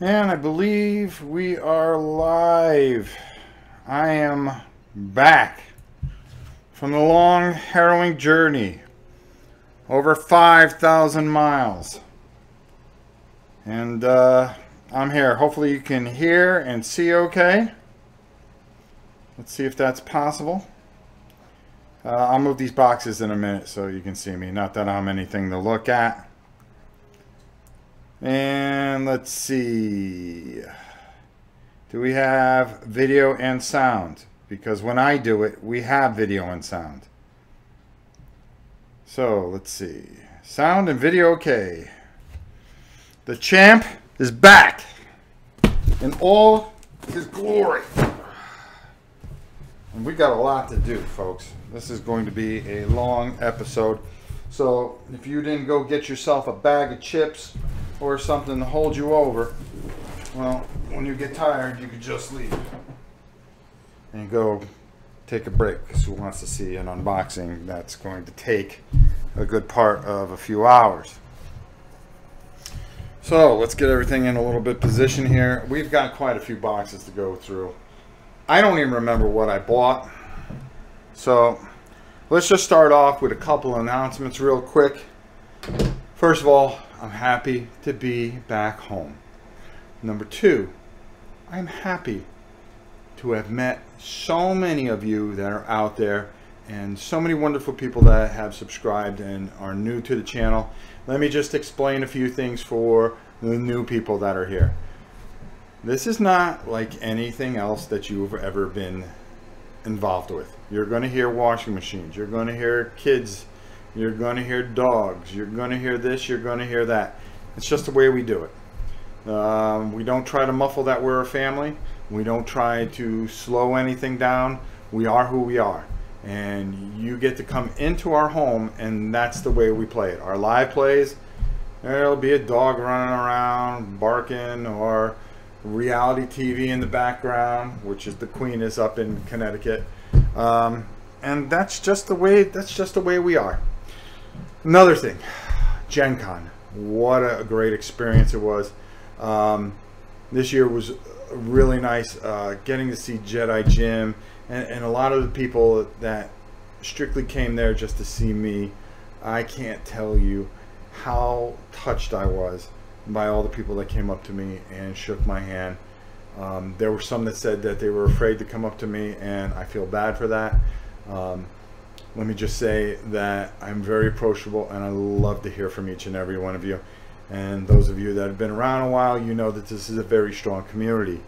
And I believe we are live. I am back from the long, harrowing journey. Over 5,000 miles. And I'm here. Hopefully you can hear and see okay. Let's see if that's possible. I'll move these boxes in a minute so you can see me. Not that I'm anything to look at. And let's see. Do we have video and sound? Because when I do it, we have video and sound. So let's see. Sound and video okay. The champ is back in all his glory. And we got a lot to do, folks. This is going to be a long episode. So if you didn't go get yourself a bag of chips or something to hold you over, well, when you get tired, you could just leave and go take a break, because who wants to see an unboxing that's going to take a good part of a few hours. So let's get everything in a little bit position here. We've got quite a few boxes to go through. I don't even remember what I bought, so let's just start off with a couple announcements real quick. First of all, I'm happy to be back home. Number two, I'm happy to have met so many of you that are out there and so many wonderful people that have subscribed and are new to the channel. Let me just explain a few things for the new people that are here. This is not like anything else that you've ever been involved with. You're going to hear washing machines, you're going to hear kids, you're going to hear dogs, you're going to hear this, you're going to hear that. It's just the way we do it. We don't try to muffle that we're a family. We don't try to slow anything down. We are who we are. And you get to come into our home, and that's the way we play it. Our live plays, there'll be a dog running around, barking, or reality TV in the background, which is the Queen is up in Connecticut. And that's just the way we are. Another thing, GenCon. What a great experience it was. This year was really nice, getting to see Jedi Jim and a lot of the people that strictly came there just to see me. I can't tell you how touched I was by all the people that came up to me and shook my hand. There were some that said that they were afraid to come up to me, and I feel bad for that. Let me just say that I'm very approachable, and I love to hear from each and every one of you. And those of you that have been around a while, you know that this is a very strong community.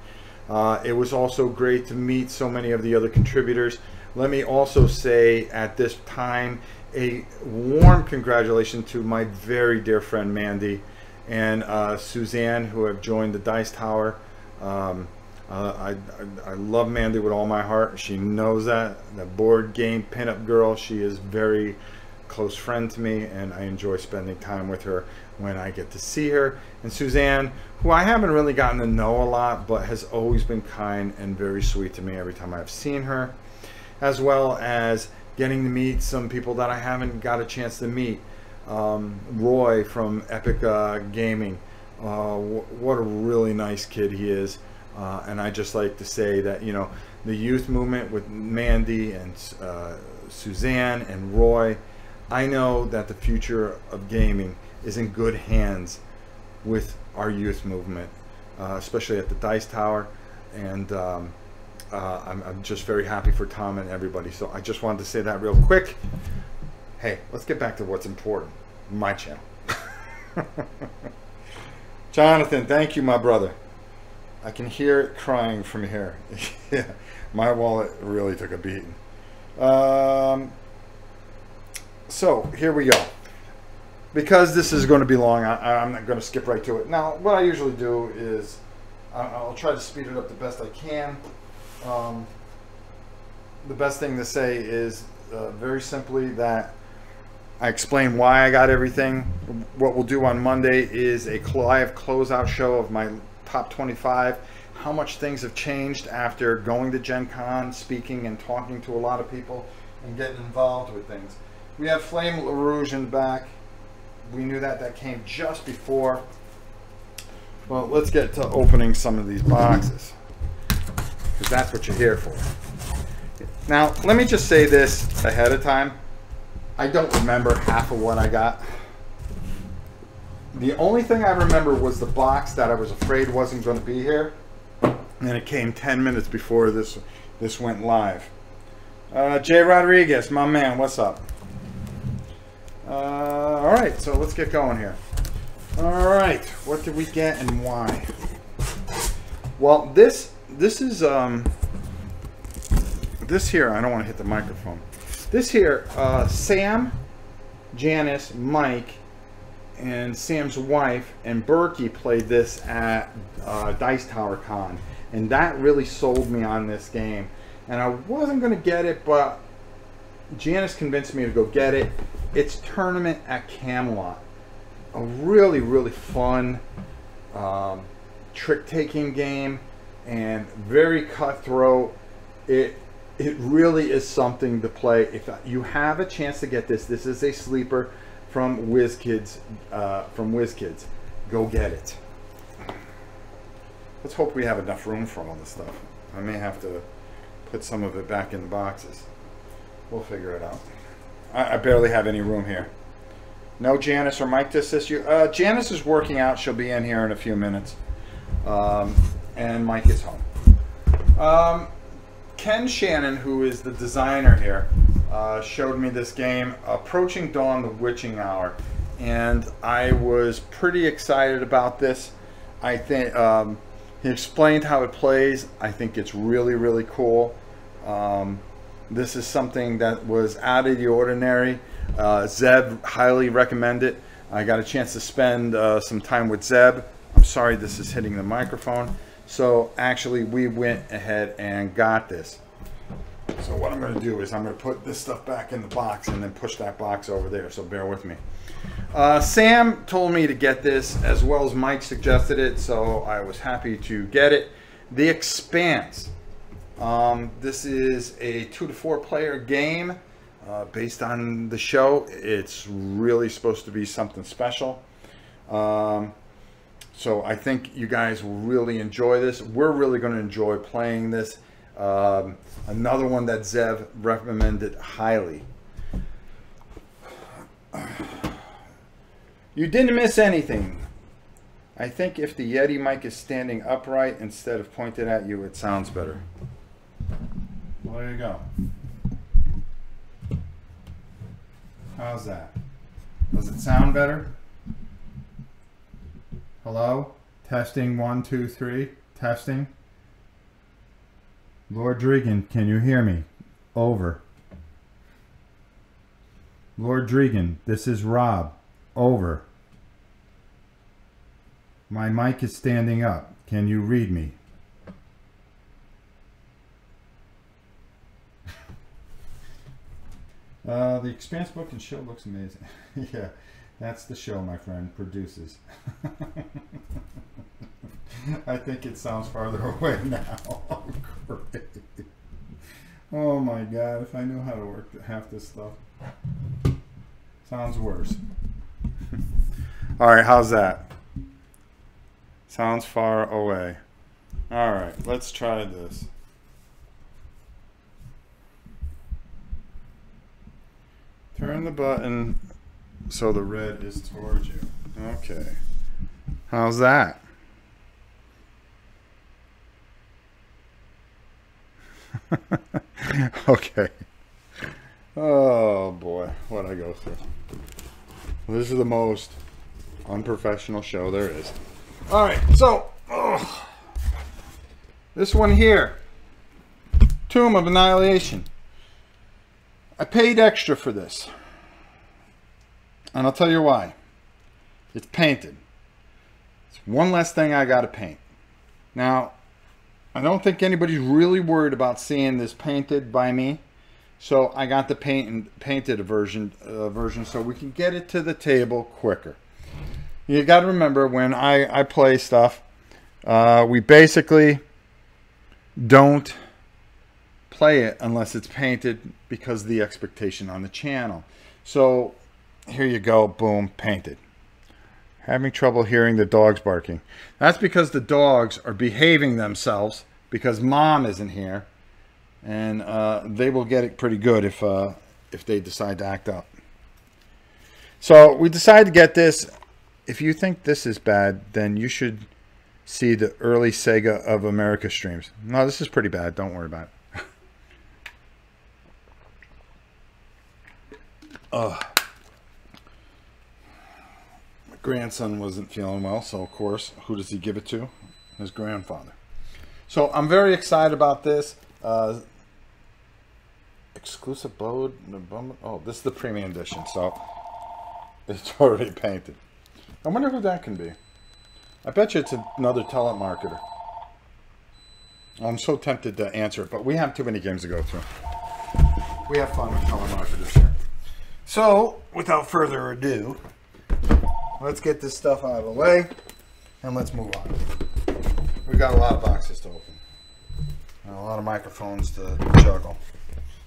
It was also great to meet so many of the other contributors. Let me also say at this time a warm congratulations to my very dear friend Mandy and Suzanne, who have joined the Dice Tower. I love Mandy with all my heart. She knows that. The board game pinup girl. She is very close friend to me, and I enjoy spending time with her when I get to see her. And Suzanne, who I haven't really gotten to know a lot, but has always been kind and very sweet to me every time I've seen her, as well as getting to meet some people that I haven't got a chance to meet. Roy from Epic Gaming. What a really nice kid he is. And I just like to say that, you know, the youth movement with Mandy and Suzanne and Roy, I know that the future of gaming is in good hands with our youth movement, especially at the Dice Tower. And I'm just very happy for Tom and everybody. So I just wanted to say that real quick. Hey, let's get back to what's important. My channel. Jonathan, thank you, my brother. I can hear it crying from here. Yeah, my wallet really took a beating. So here we go. Because this is going to be long, I'm not going to skip right to it. Now, what I usually do is I'll try to speed it up the best I can. The best thing to say is very simply that I explain why I got everything. What we'll do on Monday is a live closeout show of my top 25, how much things have changed after going to GenCon, speaking and talking to a lot of people and getting involved with things. We have Flame LaRouge in the back. We knew that came just before. Well, let's get to opening some of these boxes, because that's what you're here for. Now, let me just say this ahead of time. I don't remember half of what I got. The only thing I remember was the box that I was afraid wasn't going to be here, and it came 10 minutes before this went live. Jay Rodriguez, my man, what's up? All right, so let's get going here. All right, what did we get and why? Well, this is this here. I don't want to hit the microphone. This here, Sam, Janice, Mike, and Sam's wife and Berkey played this at Dice Tower Con, and that really sold me on this game. And I wasn't going to get it, but Janice convinced me to go get it. It's Tournament at Camelot. A really, really fun trick-taking game, and very cutthroat. It really is something to play. If you have a chance to get this, this is a sleeper from WizKids. Go get it. Let's hope we have enough room for all this stuff. I may have to put some of it back in the boxes. We'll figure it out. I barely have any room here. No Janice or Mike to assist you. Janice is working out. She'll be in here in a few minutes. And Mike is home. Ken Shannon, who is the designer here, showed me this game, Approaching Dawn, the Witching Hour. And I was pretty excited about this. I think he explained how it plays. I think it's really, really cool. This is something that was out of the ordinary. Zeb highly recommend it. I got a chance to spend some time with Zeb. I'm sorry this is hitting the microphone. So actually we went ahead and got this. So what I'm going to do is I'm going to put this stuff back in the box and then push that box over there. So bear with me. Sam told me to get this, as well as Mike suggested it, so I was happy to get it. The Expanse. This is a 2 to 4 player game. Based on the show, it's really supposed to be something special. So I think you guys will really enjoy this. We're really going to enjoy playing this. Another one that Zev recommended highly. You didn't miss anything. I think if the Yeti mic is standing upright instead of pointed at you, it sounds better. Well, there you go. How's that? Does it sound better? Hello? Testing 1, 2, 3. Testing. Lord Dregan, can you hear me? Over. Lord Dregan, this is Rob. Over. My mic is standing up. Can you read me? The Expanse book and show looks amazing. Yeah, that's the show my friend produces. I think it sounds farther away now. Great. Oh my god, if I knew how to work half this stuff. Sounds worse. Alright, how's that? Sounds far away. Alright, let's try this. Turn the button so the red is towards you. Okay. How's that? Okay. Oh boy, what I go through. This is the most unprofessional show there is. Alright, so this one here, Tomb of Annihilation. I paid extra for this, and I'll tell you why. It's painted. It's one less thing I got to paint. Now, I don't think anybody's really worried about seeing this painted by me, so I got the painted version so we can get it to the table quicker. You got to remember, when I play stuff, we basically don't play it unless it's painted because of the expectation on the channel. So here you go, boom, painted. Having trouble hearing the dogs barking. That's because the dogs are behaving themselves because Mom isn't here. And they will get it pretty good if they decide to act up. So we decided to get this. If you think this is bad, then you should see the early Sega of America streams. No, this is pretty bad. Don't worry about it. My grandson wasn't feeling well, so of course, who does he give it to? His grandfather. So I'm very excited about this. Exclusive boat. Oh, this is the premium edition, so it's already painted. I wonder who that can be. I bet you it's another telemarketer. I'm so tempted to answer it, but we have too many games to go through. We have fun with telemarketers here. So, without further ado, let's get this stuff out of the way and let's move on. We've got a lot of boxes to open and a lot of microphones to juggle.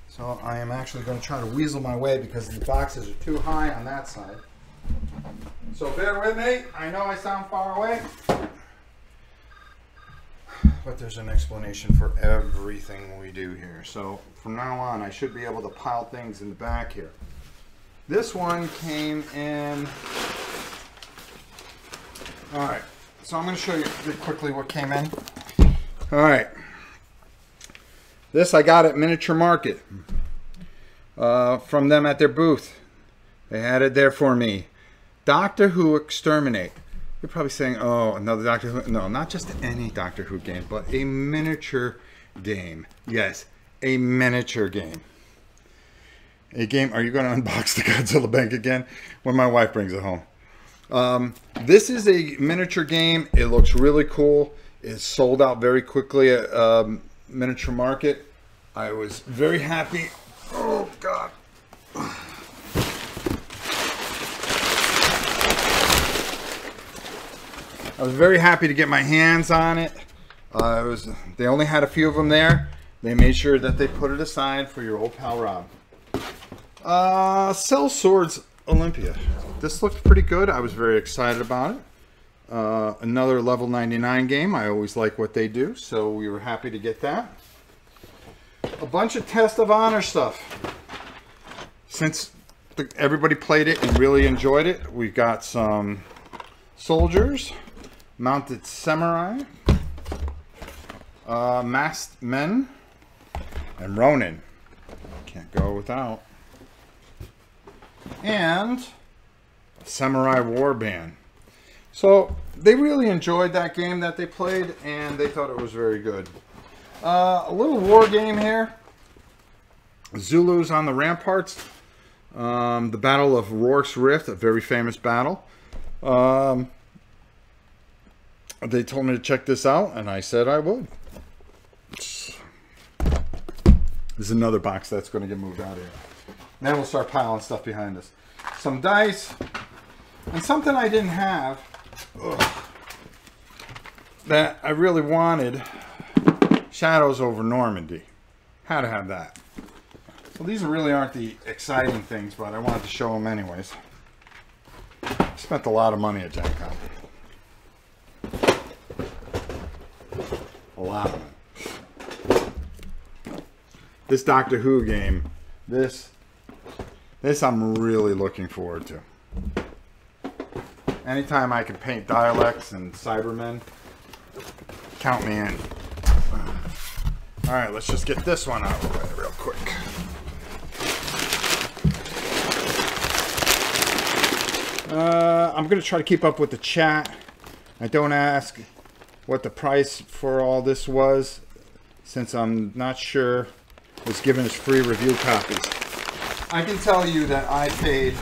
So I am actually going to try to weasel my way because the boxes are too high on that side. So bear with me. I know I sound far away, but there's an explanation for everything we do here. So from now on, I should be able to pile things in the back here. This one came in. All right. So I'm going to show you quickly what came in. All right. This I got at Miniature Market from them at their booth. They had it there for me. Doctor Who Exterminate. You're probably saying, oh, another Doctor Who. No, not just any Doctor Who game, but a miniature game. Yes, a miniature game. A game. Are you going to unbox the Godzilla Bank again? When my wife brings it home. This is a miniature game. It looks really cool. It's sold out very quickly at Miniature Market. I was very happy. Oh, God. I was very happy to get my hands on it. They only had a few of them there. They made sure that they put it aside for your old pal Rob. Cell Swords Olympia. This looked pretty good. I was very excited about it. Another level 99 game. I always like what they do, so we were happy to get that. A bunch of Test of Honor stuff. Since everybody played it and really enjoyed it, we got some soldiers, mounted samurai, masked men, and Ronin. Can't go without. And Samurai Warband. So they really enjoyed that game that they played, and they thought it was very good. A little war game here. Zulus on the ramparts. The Battle of Rourke's Rift, a very famous battle. They told me to check this out, and I said I would. There's another box that's going to get moved out of here. Then we'll start piling stuff behind us. Some dice, and something I didn't have that I really wanted. Shadows over Normandy. Had to have that. So these really aren't the exciting things, but I wanted to show them anyways. Spent a lot of money at GenCon. A lot of it. This Doctor Who game, this I'm really looking forward to. Anytime I can paint dialects and Cybermen, count me in. All right, let's just get this one out of the way real quick. I'm going to try to keep up with the chat. I don't ask what the price for all this was, since I'm not sure. Was given as free review copies. I can tell you that I paid,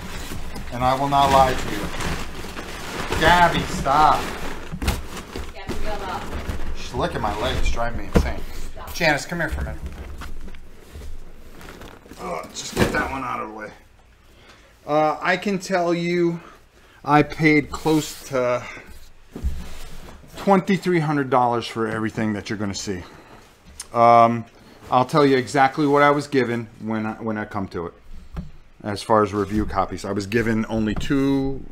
and I will not lie to you. Gabby, stop. She's licking my legs, driving me insane. Stop. Janice, come here for a minute. Oh, just get that one out of the way. I can tell you I paid close to $2,300 for everything that you're going to see. I'll tell you exactly what I was given when I come to it. As far as review copies, I was given only two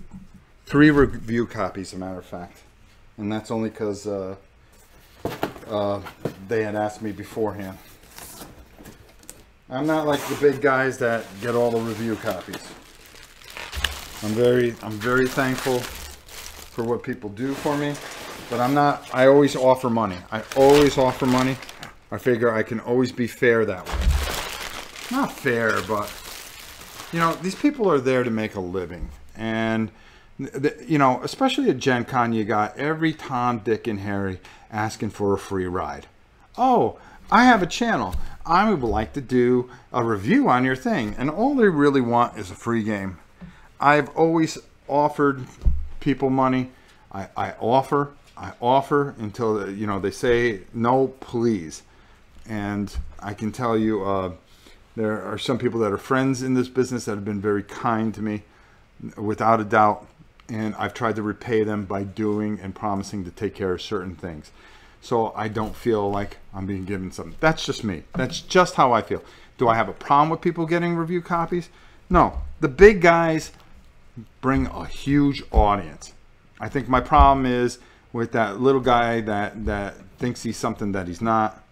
3 review copies, as a matter of fact. And that's only because they had asked me beforehand. I'm not like the big guys that get all the review copies. I'm very thankful for what people do for me, but I always offer money. I always offer money. I figure I can always be fair that way. Not fair, but you know, these people are there to make a living, and you know, especially at GenCon, you got every Tom, Dick, and Harry asking for a free ride. Oh, I have a channel. I would like to do a review on your thing, and all they really want is a free game. I've always offered people money. I offer until, you know, they say no, please. And I can tell you, there are some people that are friends in this business that have been very kind to me, without a doubt. And I've tried to repay them by doing and promising to take care of certain things. So I don't feel like I'm being given something. That's just me. That's just how I feel. Do I have a problem with people getting review copies? No. The big guys bring a huge audience. I think my problem is with that little guy that thinks he's something that he's not,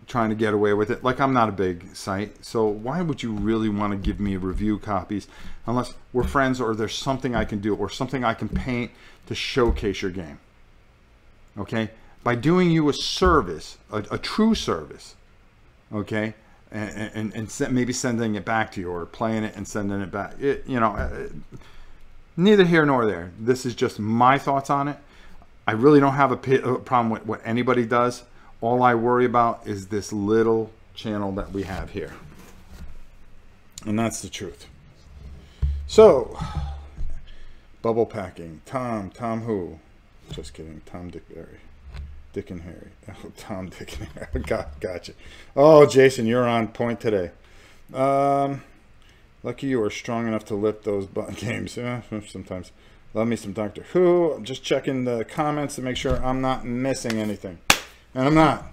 trying to get away with it. Like, I'm not a big site, so why would you really want to give me review copies unless we're friends or there's something I can do or something I can paint to showcase your game? Okay, by doing you a service, a true service, okay, and maybe sending it back to you or playing it and sending it back, you know, neither here nor there. This is just my thoughts on it. I really don't have a problem with what anybody does. All I worry about is this little channel that we have here. And that's the truth. So, bubble packing. Tom who? Just kidding. Tom, Dick, Harry. Dick and Harry. Oh, Tom, Dick and Harry. Gotcha. Oh, Jason, you're on point today. Lucky you are strong enough to lift those games. Yeah, sometimes. Love me some Doctor Who. I'm just checking the comments to make sure I'm not missing anything. And I'm not.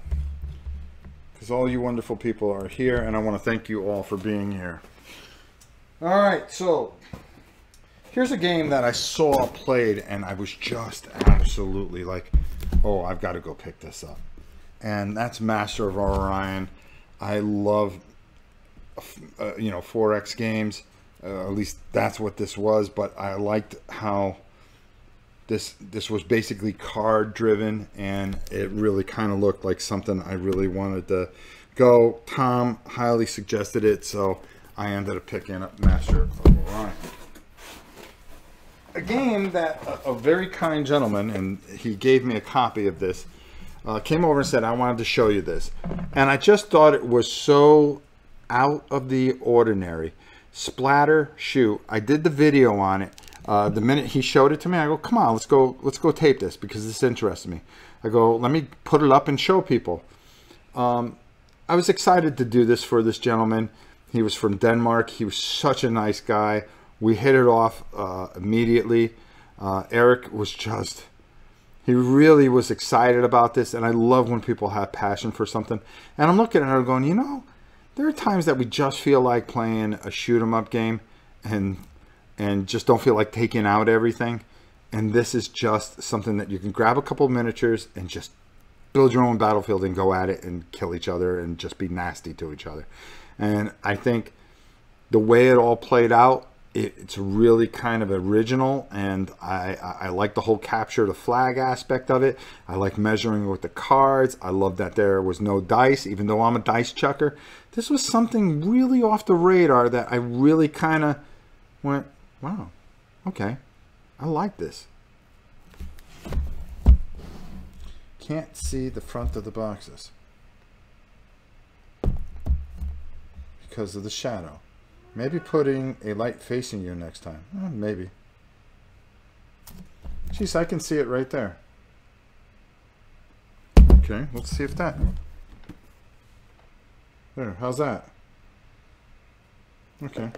Because all you wonderful people are here, and I want to thank you all for being here. Alright, so here's a game that I saw played, and I was just absolutely like, oh, I've got to go pick this up. And that's Master of Orion. I love, you know, 4X games. At least that's what this was, but I liked how this was basically card driven, and it really kind of looked like something I really wanted to go. Tom highly suggested it, so I ended up picking up Master of Orion. A game that a very kind gentleman, and he gave me a copy of this, came over and said, I wanted to show you this. And I just thought it was so out of the ordinary. Splatter shoot. I did the video on it. The minute he showed it to me, I go, come on, let's go tape this because this interests me. I go, let me put it up and show people. I was excited to do this for this gentleman. He was from Denmark. He was such a nice guy. We hit it off immediately. Eric was just, he really was excited about this, and I love when people have passion for something. And I'm looking at it going, you know, there are times that we just feel like playing a shoot 'em up game and just don't feel like taking out everything. And this is just something that you can grab a couple of miniatures and just build your own battlefield and go at it and kill each other and just be nasty to each other. And I think the way it all played out, it's really kind of original, and I like the whole capture the flag aspect of it. I like measuring with the cards. I love that there was no dice, even though I'm a dice chucker. This was something really off the radar that I really kind of went, wow, okay, I like this. Can't see the front of the boxes because of the shadow. Maybe putting a light facing you next time. Maybe. Jeez, I can see it right there. Okay, let's see if that. There, how's that? Okay.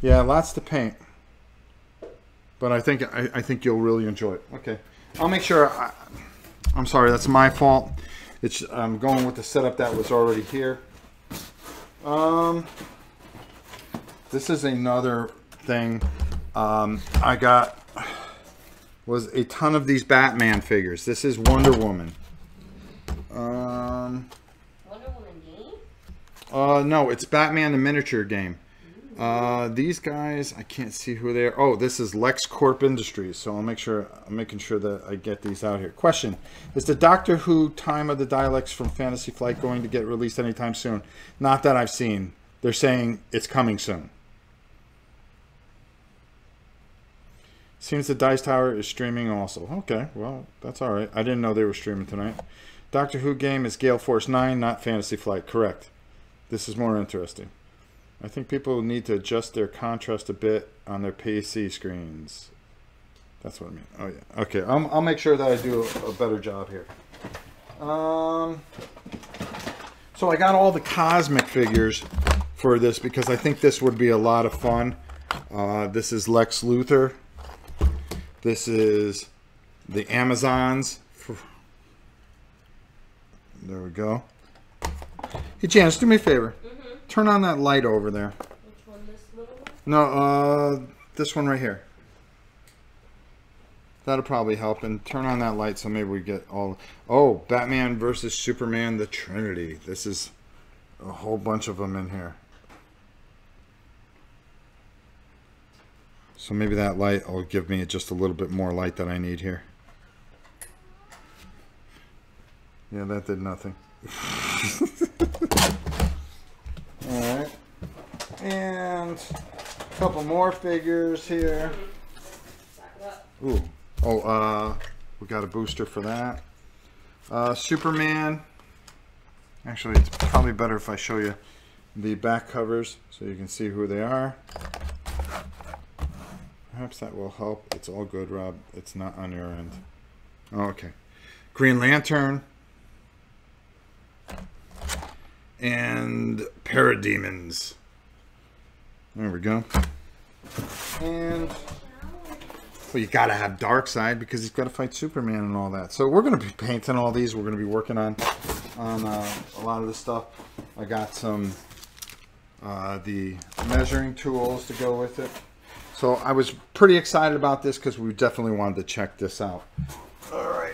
Yeah, lots to paint. But I think you'll really enjoy it. Okay. I'll make sure. I'm sorry, that's my fault. I'm going with the setup that was already here. This is another thing I got was a ton of these Batman figures. This is Wonder Woman. Wonder Woman game? No, it's Batman the miniature game. These guys, I can't see who they are. Oh, this is LexCorp Industries. So I'm making sure that I get these out here. Question: is the Doctor Who Time of the Daleks from Fantasy Flight going to get released anytime soon? Not that I've seen. They're saying it's coming soon. Seems the Dice Tower is streaming also. Okay, well, that's all right. I didn't know they were streaming tonight. Doctor Who game is Gale Force 9, not Fantasy Flight. Correct. This is more interesting. I think people need to adjust their contrast a bit on their PC screens. That's what I mean. Oh, yeah. Okay, I'll make sure that I do a better job here. So I got all the cosmic figures for this because I think this would be a lot of fun. This is Lex Luthor. This is the Amazons. There we go. Hey, Janice, do me a favor. Turn on that light over there. Which one? This little one? No, this one right here. That'll probably help. And turn on that light so maybe we get all... Oh, Batman versus Superman, the Trinity. This is a whole bunch of them in here. So maybe that light will give me just a little bit more light that I need here. Yeah, that did nothing. Alright. And a couple more figures here. Ooh. Oh, we got a booster for that. Superman. Actually, it's probably better if I show you the back covers so you can see who they are. Perhaps that will help. It's all good, Rob. It's not on your end. Oh, okay. Green Lantern. And Parademons. There we go. And well, you gotta have Darkseid because he's gotta fight Superman and all that. So we're gonna be painting all these. We're gonna be working on a lot of this stuff. I got some the measuring tools to go with it. So I was pretty excited about this because we definitely wanted to check this out. All right,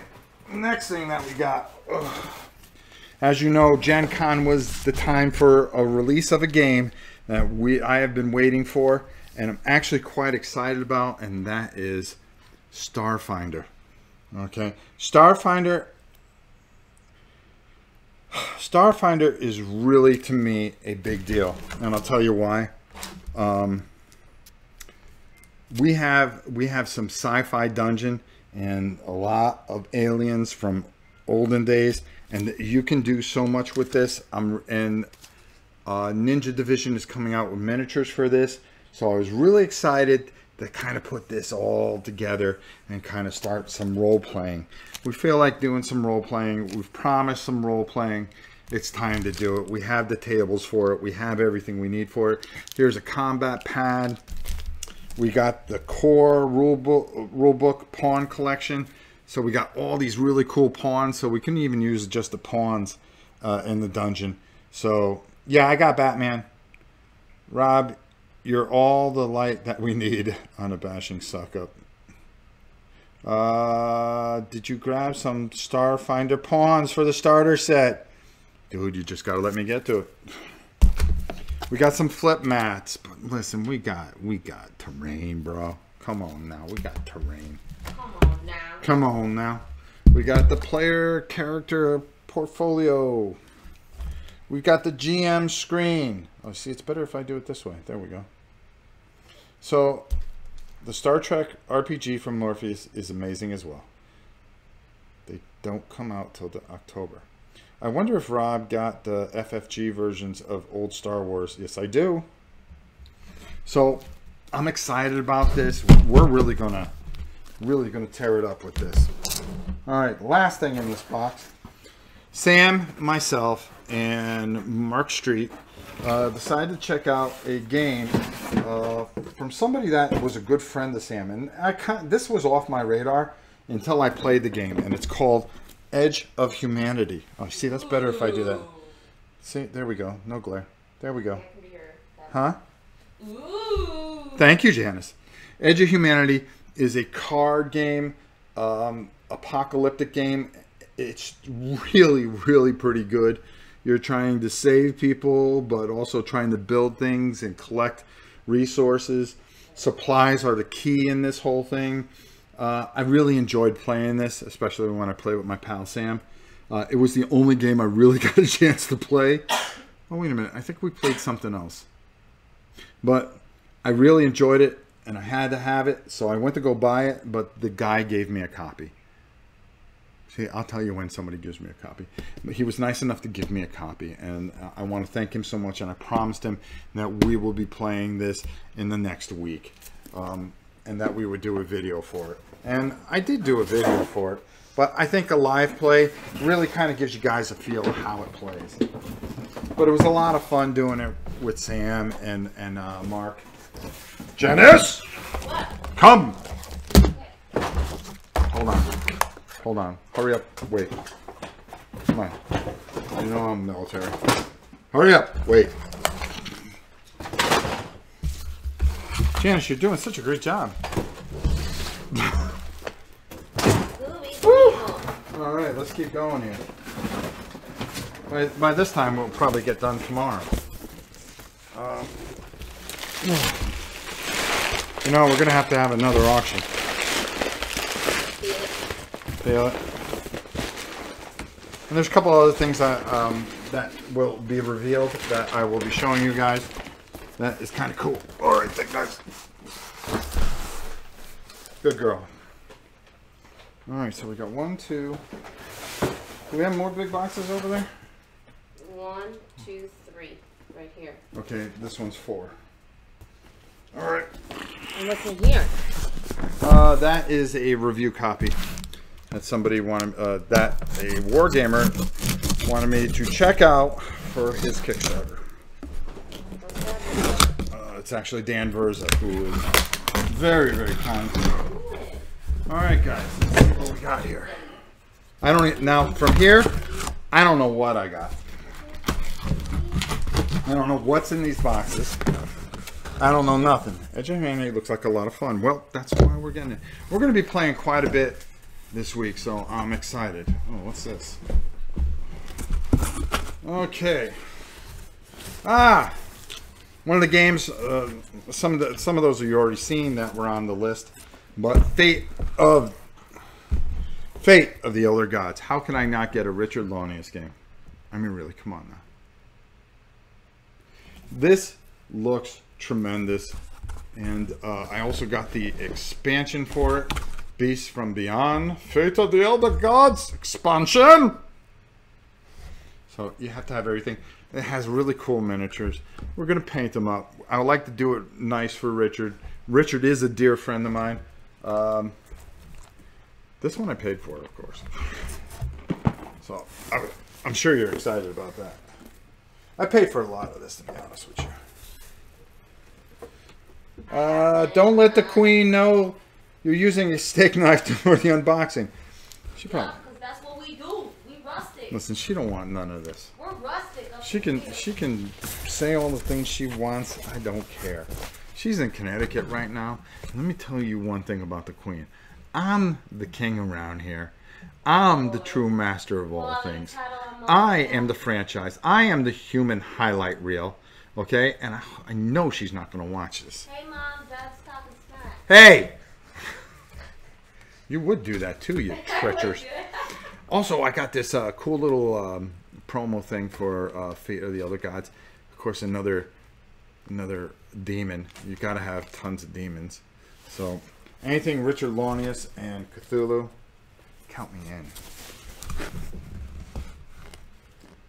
next thing that we got. As you know, GenCon was the time for a release of a game that I have been waiting for, and I'm actually quite excited about, and that is Starfinder. Okay, Starfinder is really, to me, a big deal, and I'll tell you why. We have some sci-fi dungeon and a lot of aliens from olden days, and you can do so much with this. Ninja Division is coming out with miniatures for this, so I was really excited to kind of put this all together and kind of start some role playing. We feel like doing some role playing. We've promised some role playing. It's time to do it. We have the tables for it. We have everything we need for it. Here's a combat pad. We got the core rulebook pawn collection. So we got all these really cool pawns. So we can even use just the pawns in the dungeon. So yeah, I got Batman. Rob, you're all the light that we need on a bashing suck up. Did you grab some Starfinder pawns for the starter set? Dude, you just gotta let me get to it. We got some flip mats, but listen, we got terrain, bro. Come on now, we got terrain. Come on now. Come on now. We got the player character portfolio. We got the GM screen. Oh, see, it's better if I do it this way. There we go. So, the Star Trek RPG from Morpheus is amazing as well. They don't come out till October. I wonder if Rob got the FFG versions of old Star Wars. Yes, I do. So I'm excited about this. We're really gonna tear it up with this. All right, last thing in this box. Sam, myself, and Mark Street decided to check out a game from somebody that was a good friend of Sam, and this was off my radar until I played the game, and it's called Edge of Humanity. Oh, see, that's better if I do that. See, there we go. No glare. There we go. Huh? Ooh. Thank you, Janice. Edge of Humanity is a card game, apocalyptic game. It's really, really pretty good. You're trying to save people, but also trying to build things and collect resources. Supplies are the key in this whole thing. I really enjoyed playing this, especially when I play with my pal Sam. It was the only game I really got a chance to play. Oh, wait a minute. I think we played something else. But I really enjoyed it, and I had to have it, so I went to go buy it, but the guy gave me a copy. See, I'll tell you when somebody gives me a copy. But he was nice enough to give me a copy, and I want to thank him so much, and I promised him that we will be playing this in the next week, and that we would do a video for it. And I did do a video for it, but I think a live play really kind of gives you guys a feel of how it plays. But it was a lot of fun doing it with Sam and Mark. Janice! What? Come! Hold on. Hold on. Hurry up. Wait. Come on. You know I'm military. Hurry up. Wait. Janice, you're doing such a great job. All right, let's keep going here. By this time, we'll probably get done tomorrow. You know, we're going to have another auction. Feel it. And there's a couple other things that will be revealed that I will be showing you guys. That is kind of cool. All right, thank guys. Good girl. All right, so we got 1, 2. Do we have more big boxes over there? 1, 2, 3, right here. Okay, this one's 4. All right. And what's in here? That is a review copy that somebody wanted. That a wargamer wanted me to check out for his Kickstarter. It's actually Dan Verza, who is very, very kind to me. All right, guys, let's see what we got here. I don't now from here. I don't know what I got. I don't know what's in these boxes. I don't know nothing. Edge of Humanity looks like a lot of fun. Well, that's why we're getting it. We're going to be playing quite a bit this week, so I'm excited. Oh, what's this? Okay. One of the games. Some of those you already seen that were on the list. But Fate of the Elder Gods. How can I not get a Richard Launius game? I mean, really, come on now. This looks tremendous, and I also got the expansion for it, Beasts from Beyond, Fate of the Elder Gods expansion. So you have to have everything. It has really cool miniatures. We're gonna paint them up. I would like to do it nice for Richard. Richard is a dear friend of mine. This one I paid for, of course. So I'm sure you're excited about that. I paid for a lot of this, to be honest with you. Don't let the queen know you're using a steak knife for the unboxing. She probably. Yeah, because that's what we do. We rustic. Listen, she don't want none of this. We're rustic. She can say all the things she wants. I don't care. She's in Connecticut right now. Let me tell you one thing about the queen. I'm the king around here. I'm the true master of all things. I am the franchise. I am the human highlight reel. Okay? And I know she's not going to watch this. Hey, Mom, Dad's talking smack. Hey! You would do that too, you treacherous. Also, I got this cool little promo thing for Fate of the Elder Gods. Of course, another demon. You got to have tons of demons. So, anything Richard Launius and Cthulhu, count me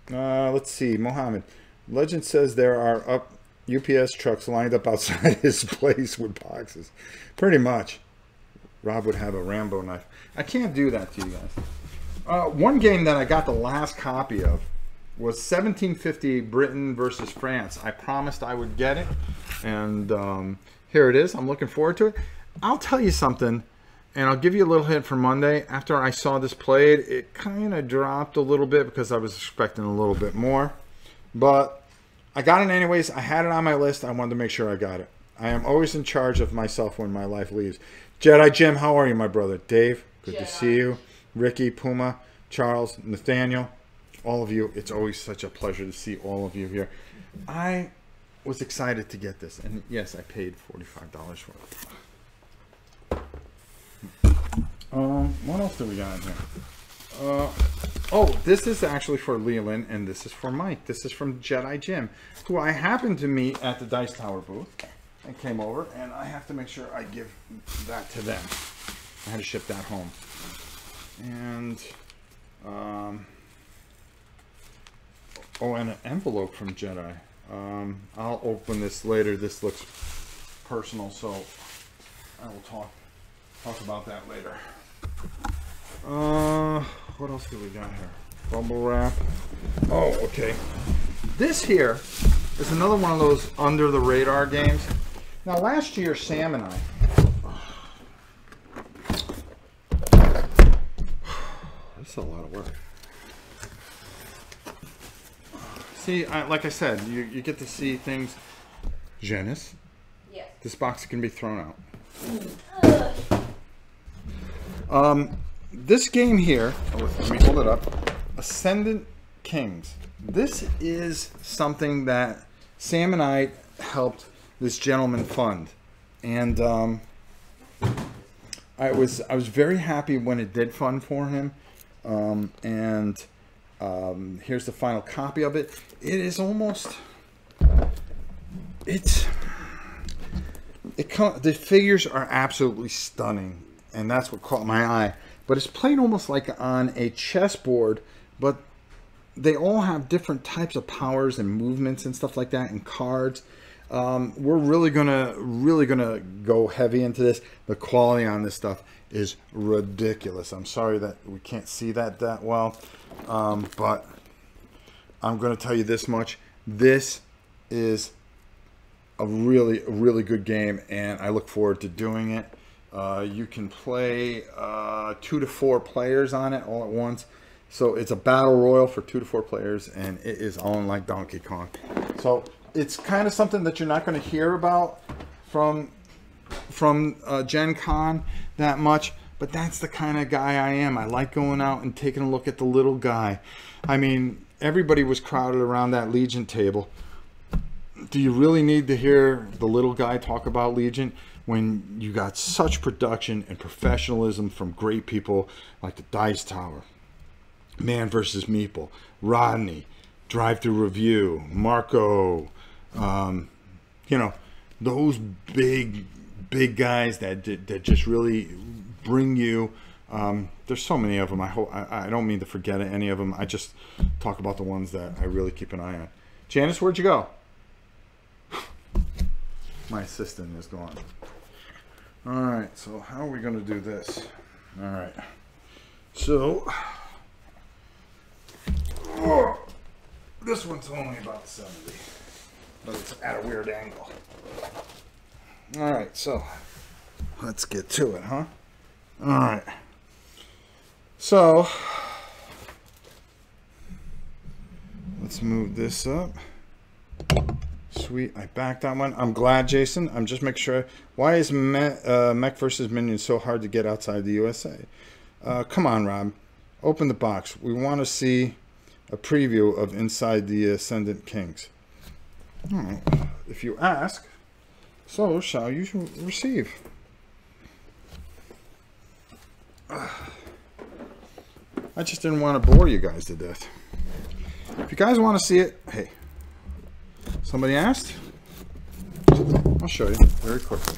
in. Let's see, Mohammed. Legend says there are UPS trucks lined up outside his place with boxes. Pretty much. Rob would have a Rambo knife. I can't do that to you guys. One game that I got the last copy of was 1750 Britain versus France. I promised I would get it, and here it is. I'm looking forward to it. I'll tell you something, and I'll give you a little hint for Monday. After I saw this played, it kind of dropped a little bit because I was expecting a little bit more. But I got it anyways. I had it on my list. I wanted to make sure I got it. I am always in charge of myself when my life leaves. Jedi Jim, how are you, my brother? Dave, good to see you. Ricky, Puma, Charles, Nathaniel, all of you. It's always such a pleasure to see all of you here. I was excited to get this, and yes, I paid $45 for it. What else do we got in here? Oh, this is actually for Leland, and this is for Mike. This is from Jedi Jim, who I happened to meet at the Dice Tower booth, and came over, and I have to make sure I give that to them. I had to ship that home. And, oh, and an envelope from Jedi. I'll open this later. This looks personal, so I will talk about that later. What else do we got here? Bubble wrap. Oh, okay. This here is another one of those under the radar games. Now, last year, Sam and I. This is a lot of work. See, like I said, you get to see things. Janice? Yes. This box can be thrown out. This game here, let me hold it up. Ascendant Kings. This is something that Sam and I helped this gentleman fund, and I was very happy when it did fund for him. Here's the final copy of it. It is almost, the figures are absolutely stunning, and that's what caught my eye. But it's played almost like on a chessboard, but they all have different types of powers and movements and stuff like that, and cards. We're really gonna go heavy into this. The quality on this stuff is ridiculous. I'm sorry that we can't see that well, but I'm gonna tell you this much: this is a really good game, and I look forward to doing it. You can play 2 to 4 players on it all at once. So it's a battle royal for 2 to 4 players, and it is on like Donkey Kong. So it's kind of something that you're not going to hear about from GenCon that much, but that's the kind of guy I am. I like going out and taking a look at the little guy. I mean, everybody was crowded around that Legion table. Do you really need to hear the little guy talk about Legion when you got such production and professionalism from great people like the Dice Tower, Man vs. Meeple, Rodney, Drive Through Review, Marco, you know, those big guys that just really bring you. There's so many of them. I don't mean to forget any of them. I just talk about the ones that I really keep an eye on. Janice, where'd you go? My assistant is gone. All right, so how are we going to do this? All right, so this one's only about 70, but it's at a weird angle. All right, so let's get to it, huh? All right, so let's move this up. Sweet, I backed that one. I'm glad, Jason. I'm just making sure. Why is Mech vs. Minions so hard to get outside the USA? Come on, Rob. Open the box. We want to see a preview of Inside the Ascendant Kings. All right. If you ask, so shall you receive. I just didn't want to bore you guys to death. If you guys want to see it, hey. Somebody asked? I'll show you very quickly.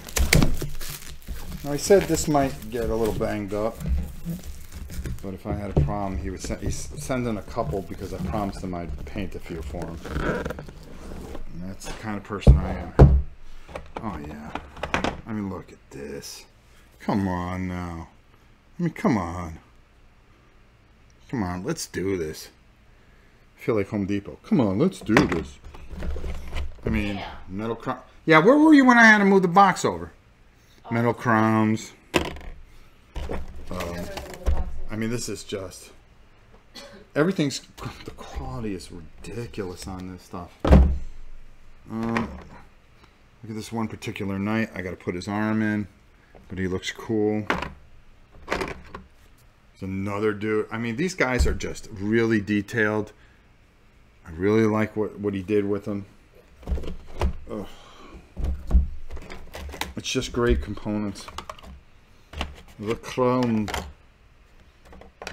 Now, I said this might get a little banged up, but if I had a problem, he's sending a couple because I promised him I'd paint a few for him. And that's the kind of person I am. Oh, yeah. I mean, look at this. Come on now. I mean, come on. Come on, let's do this. I feel like Home Depot. Come on, let's do this. I mean, yeah. Metal crown. Yeah, where were you when I had to move the box over? Oh. Metal crowns. I mean, this is just... Everything's... The quality is ridiculous on this stuff. Look at this one particular knight. I got to put his arm in, but he looks cool. There's another dude. I mean, these guys are just really detailed. I really like what he did with them. Ugh. It's just great components. The chrome.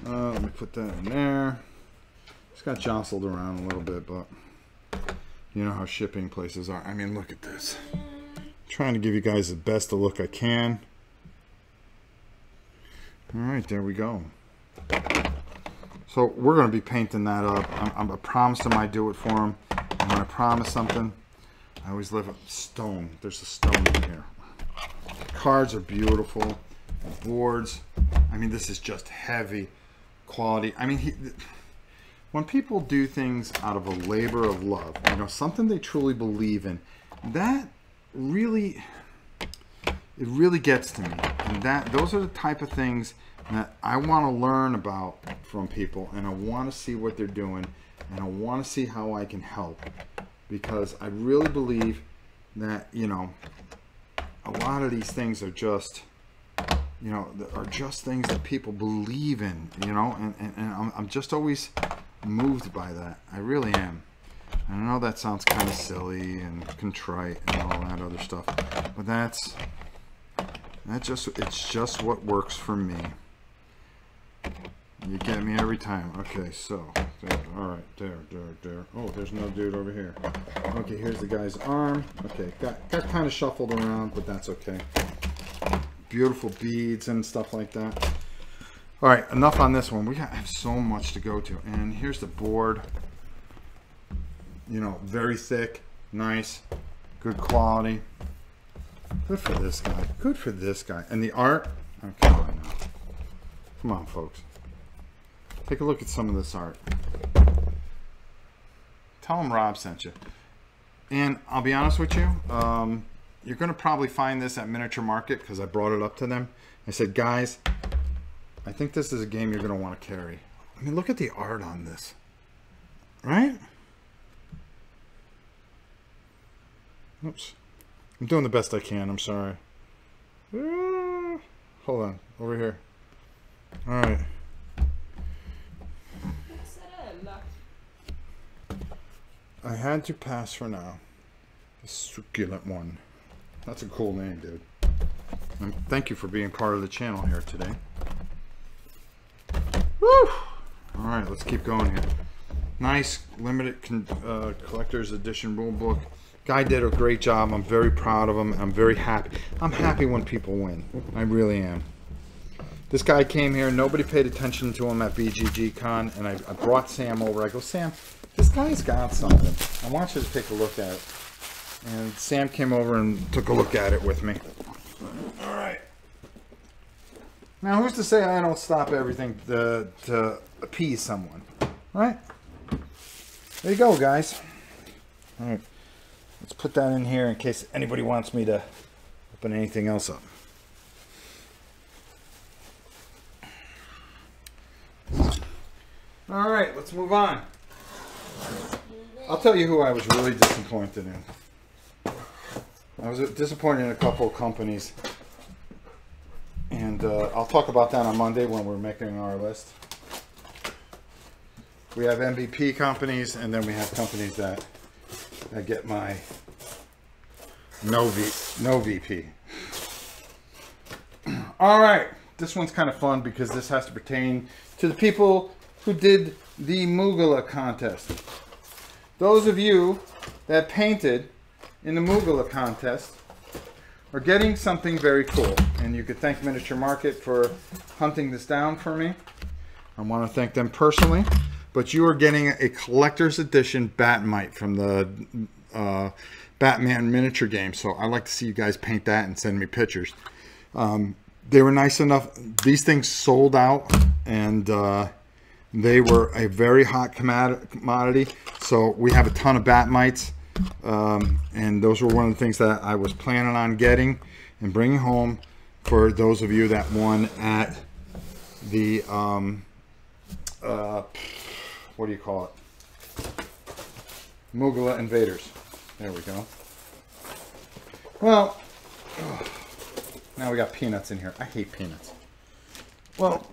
Let me put that in there. It's got jostled around a little bit, but you know how shipping places are. I mean, look at this. I'm trying to give you guys the best look I can. All right, there we go. So we're going to be painting that up. I promised him I'd do it for him. And when I promise something, I always live with stone. There's a stone in here. The cards are beautiful. The boards. I mean, this is just heavy quality. I mean, when people do things out of a labor of love, you know, something they truly believe in, that really, it really gets to me. And those are the type of things that I want to learn about from people, and I want to see what they're doing, and I want to see how I can help, because I really believe that, you know, a lot of these things are just, you know, are just things that people believe in, you know, and I'm just always moved by that. I really am. I know that sounds kind of silly and contrite and all that other stuff, but it's just what works for me. You get me every time. Okay, so there, all right, there. Oh, there's no dude over here. Okay, here's the guy's arm. Okay, got kind of shuffled around, but that's okay. Beautiful beads and stuff like that. All right, enough on this one. We have so much to go to. And here's the board. You know, very thick, nice, good quality. Good for this guy. Good for this guy. And the art. Oh, come on now. Come on, folks. Take a look at some of this art. Tell them Rob sent you. And I'll be honest with you. You're going to probably find this at Miniature Market, because I brought it up to them. I said, guys, I think this is a game you're going to want to carry. I mean, look at the art on this. Right? Oops. I'm doing the best I can. I'm sorry. Hold on. Over here. All right. I had to pass for now. The succulent one. That's a cool name, dude. And thank you for being part of the channel here today. Woo! All right, let's keep going here. Nice limited collector's edition rule book. Guy did a great job. I'm very proud of him. I'm very happy. I'm happy when people win. I really am. This guy came here. Nobody paid attention to him at GenCon, and I brought Sam over. I go, Sam, this guy's got something. I want you to take a look at it. And Sam came over and took a look at it with me. All right. Now, who's to say I don't stop everything to appease someone? Right? There you go, guys. All right. Let's put that in here in case anybody wants me to open anything else up. All right, let's move on. I'll tell you who I was really disappointed in. I was disappointed in a couple of companies. And I'll talk about that on Monday when we're making our list. We have MVP companies, and then we have companies that get my no VP. All right, this one's kind of fun because this has to pertain to the people who did the Mugala contest. Those of you that painted in the Mugala contest are getting something very cool, and you could thank Miniature Market for hunting this down for me. I want to thank them personally. But you are getting a collector's edition Batmite from the Batman miniature game. So I'd like to see you guys paint that and send me pictures. They were nice enough. These things sold out, and they were a very hot commodity. So we have a ton of Batmites. And those were one of the things that I was planning on getting and bringing home for those of you that won at the... what do you call it? Mugala Invaders. There we go. Well, now we got peanuts in here. I hate peanuts. Well,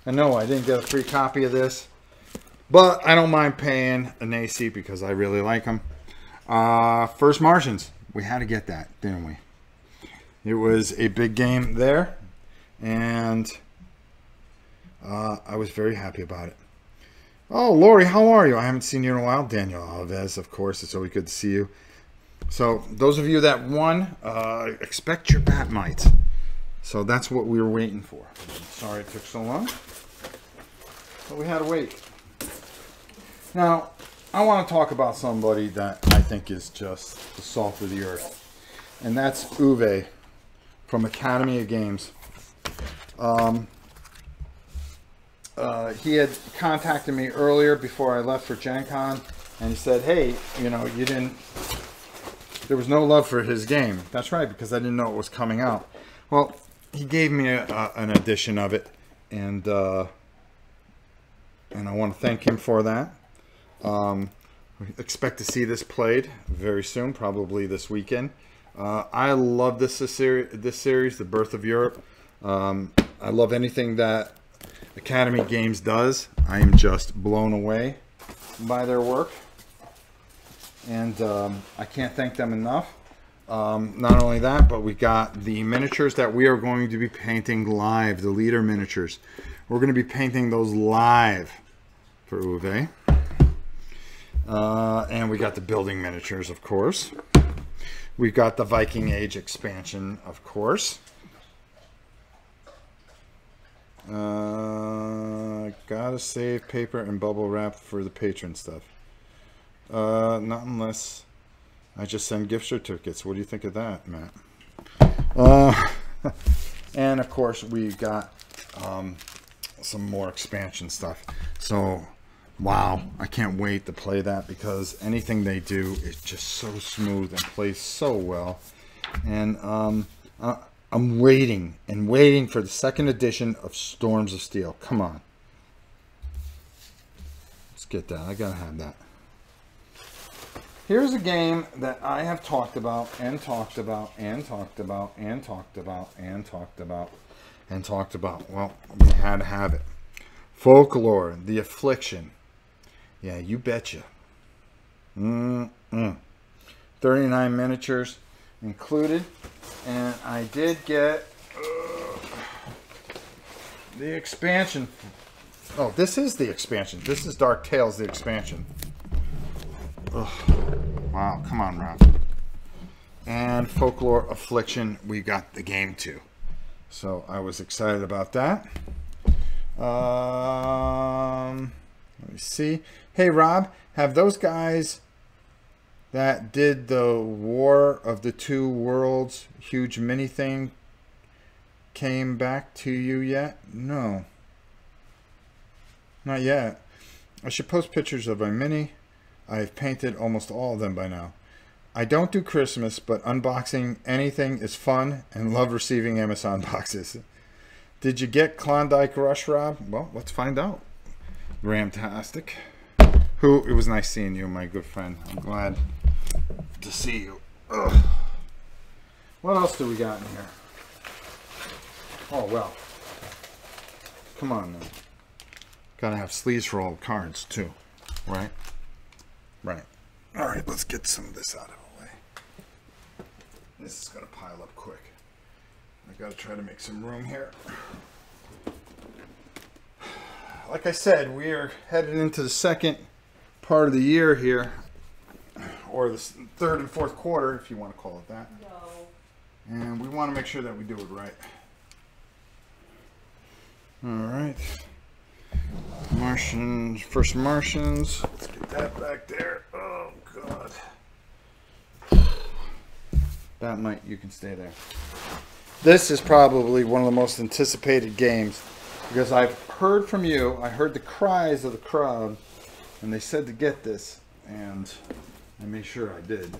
I know I didn't get a free copy of this, but I don't mind paying an AC because I really like them. First Martians. We had to get that, didn't we? It was a big game there, and I was very happy about it. Oh, Lori, how are you? I haven't seen you in a while. Daniel Alves, of course. It's always good to see you. So, those of you that won, expect your bat mites. So, that's what we were waiting for. Sorry it took so long, but we had to wait. Now, I want to talk about somebody that I think is just the salt of the earth, and that's Uwe from Academy of Games. He had contacted me earlier before I left for GenCon, and he said, hey, you know, there was no love for his game. That's right, because I didn't know it was coming out. Well, he gave me an edition of it, and I want to thank him for that. Expect to see this played very soon, probably this weekend. I love this series, The Birth of Europe. I love anything that Academy Games does. I am just blown away by their work, and I can't thank them enough. Not only that, but we got the miniatures that we are going to be painting live, the leader miniatures. We're going to be painting those live for Uwe. And we got the building miniatures, of course. We've got the Viking Age expansion, of course. Gotta save paper and bubble wrap for the patron stuff. Not unless I just send gift certificates. What do you think of that, Matt? And of course we got some more expansion stuff. So wow, I can't wait to play that, because anything they do is just so smooth and plays so well. And I'm waiting and waiting for the second edition of Storms of Steel. Come on. Let's get that. I gotta have that. Here's a game that I have talked about and talked about and talked about and talked about and talked about and talked about. Well, we had to have it. Folklore, The Affliction. Yeah, you betcha. 39 miniatures included. And I did get the expansion. Oh, this is the expansion. This is Dark Tales, the expansion. Ugh. Wow, come on, Rob. And Folklore Affliction, we got the game too. So I was excited about that. Let me see. Hey, Rob, have those guys that did the War of the Two Worlds huge mini thing came back to you yet? No. Not yet. I should post pictures of my mini. I've painted almost all of them by now. I don't do Christmas, but unboxing anything is fun and love receiving Amazon boxes. Did you get Klondike Rush, Rob? Well, let's find out. Ramtastic. It was nice seeing you, my good friend. I'm glad to see you. Ugh. What else do we got in here? Oh, well. Come on now. Gotta have sleeves for all the cards, too. Right? Right. Alright, let's get some of this out of the way. This is gonna pile up quick. I gotta try to make some room here. Like I said, we are headed into the second part of the year here, or the third and fourth quarter, if you want to call it that. No. And we want to make sure that we do it right. All right. Martians, first Martians. Let's get that back there. Oh, God. That might, you can stay there. This is probably one of the most anticipated games, because I've heard from you, I heard the cries of the crowd, and they said to get this, and I made sure I did.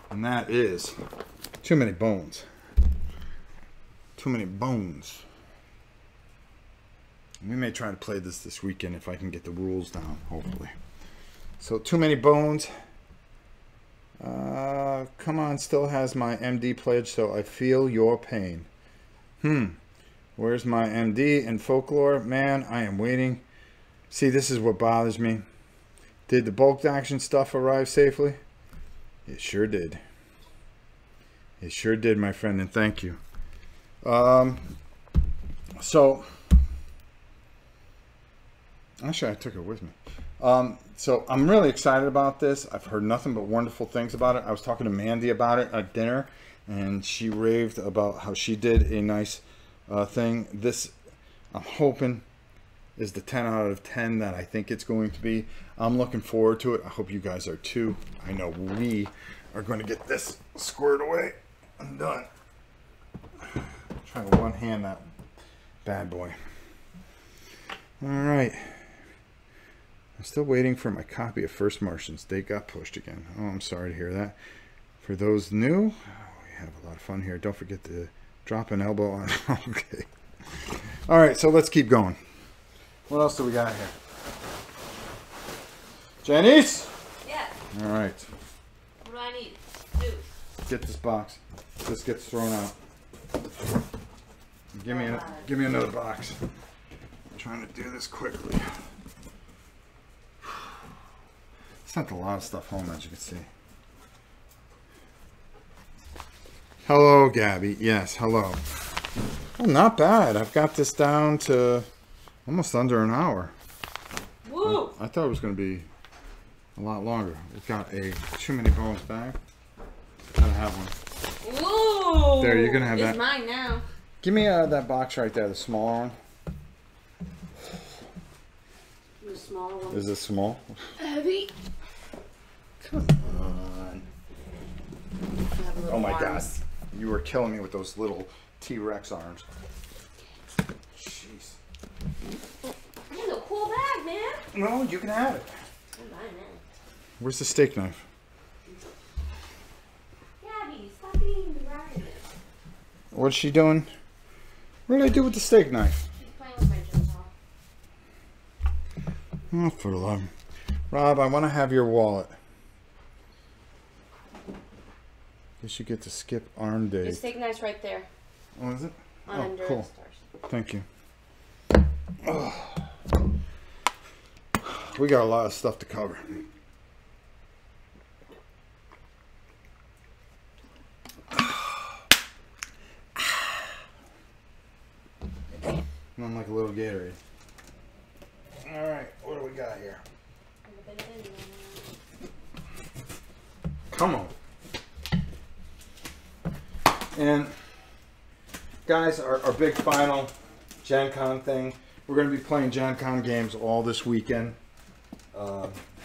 And that is Too Many Bones. Too Many Bones. We may try to play this weekend if I can get the rules down, hopefully. So Too Many Bones. Come on, still has my MD pledge, so I feel your pain. Where's my MD in folklore? Man, I am waiting. See, this is what bothers me. Did the bulk action stuff arrive safely? It sure did. It sure did, my friend, and thank you. So, actually, I took it with me. So I'm really excited about this. I've heard nothing but wonderful things about it. I was talking to Mandy about it at dinner, and she raved about how she did a nice thing. This, I'm hoping, is the 10 out of 10 that I think it's going to be. I'm looking forward to it. I hope you guys are too. I know we are going to get this squared away and done. I'm trying to one hand that bad boy. All right. I'm still waiting for my copy of First Martians. They got pushed again. Oh, I'm sorry to hear that. For those new, we have a lot of fun here. Don't forget to drop an elbow on. Okay. All right, so let's keep going. What else do we got here? Janice? Yeah. All right. What do I need to do? Get this box. This gets thrown out. Give me another box. I'm trying to do this quickly. Sent a lot of stuff home, as you can see. Hello, Gabby. Yes, hello. Oh, not bad. I've got this down to almost under an hour. Woo! I thought it was going to be a lot longer. We've got a Too Many Bones bag. Gotta have one. Woo! There, you're going to have that. It's mine now. Give me that box right there, the smaller one. The smaller one. Is it small? Heavy. Come on. Oh my God. You were killing me with those little T-Rex arms. Jeez. That's a cool bag, man. No, you can have it. I'm buying that. Where's the steak knife? Gabby, stop being ragged. What's she doing? What did I do with the steak knife? She's playing with my GenCon. Oh, for the love. Rob, I want to have your wallet. Guess you get to skip arm day. The steak knife's right there. Oh, is it? Under cool. the stars. Thank you. Oh. We got a lot of stuff to cover. I'm like a little Gatorade. All right, what do we got here? Come on. And guys, our big final GenCon thing. We're going to be playing GenCon games all this weekend.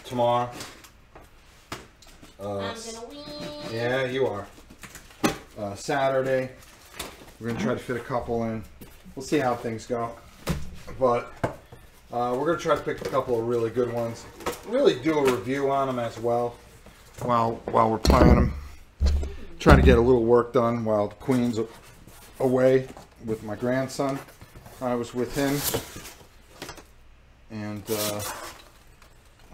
Tomorrow. I'm gonna win. Yeah, you are. Saturday. We're going to try to fit a couple in. We'll see how things go. But we're going to try to pick a couple of really good ones. Really do a review on them as well while we're playing them. Try to get a little work done while the Queen's away with my grandson. I was with him. And oh,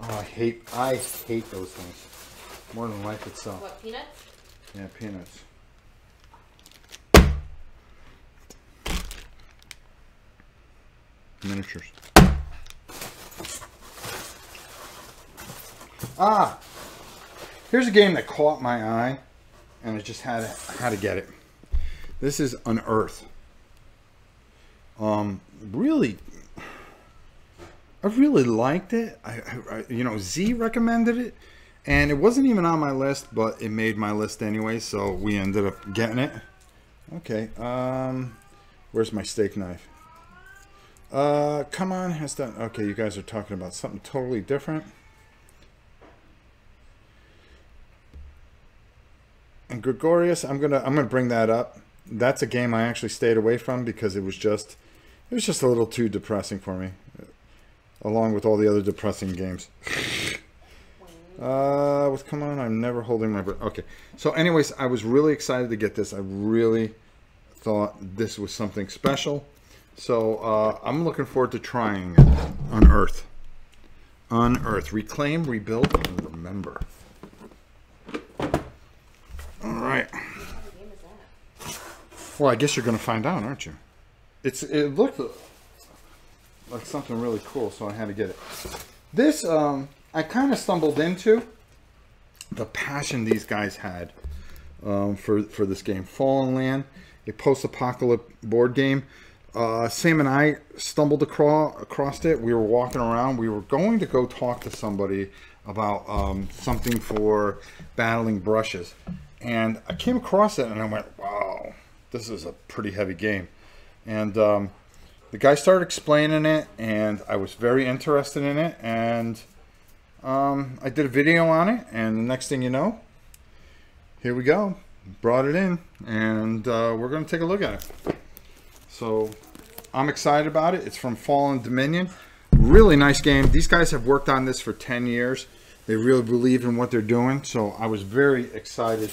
I hate those things more than life itself. What, peanuts? Yeah, peanuts. Miniatures. Ah, here's a game that caught my eye, and I just had to get it. This is Unearth. Really, I really liked it. I you know, Z recommended it, and it wasn't even on my list, but it made my list anyway, so we ended up getting it. Okay, where's my steak knife? Come on, has done. Okay, you guys are talking about something totally different. And Gregorius, I'm gonna bring that up. That's a game I actually stayed away from because it was just a little too depressing for me, along with all the other depressing games. Come on, I'm never holding my breath. Okay, so anyways, I was really excited to get this. I really thought this was something special. So I'm looking forward to trying it. Unearth. Unearth. Reclaim, rebuild, and remember. All right. What game is that? Well, I guess you're going to find out, aren't you? It looked like something really cool, so I had to get it. This, I kind of stumbled into the passion these guys had for this game. Fallen Land, a post-apocalyptic board game. Sam and I stumbled across it. We were walking around. We were going to go talk to somebody about something for battling brushes. And I came across it and I went, wow, this is a pretty heavy game. And the guy started explaining it and I was very interested in it. And I did a video on it. And the next thing you know, here we go. Brought it in. And we're going to take a look at it. So I'm excited about it. It's from Fallen Dominion. Really nice game. These guys have worked on this for 10 years. They really believe in what they're doing. So I was very excited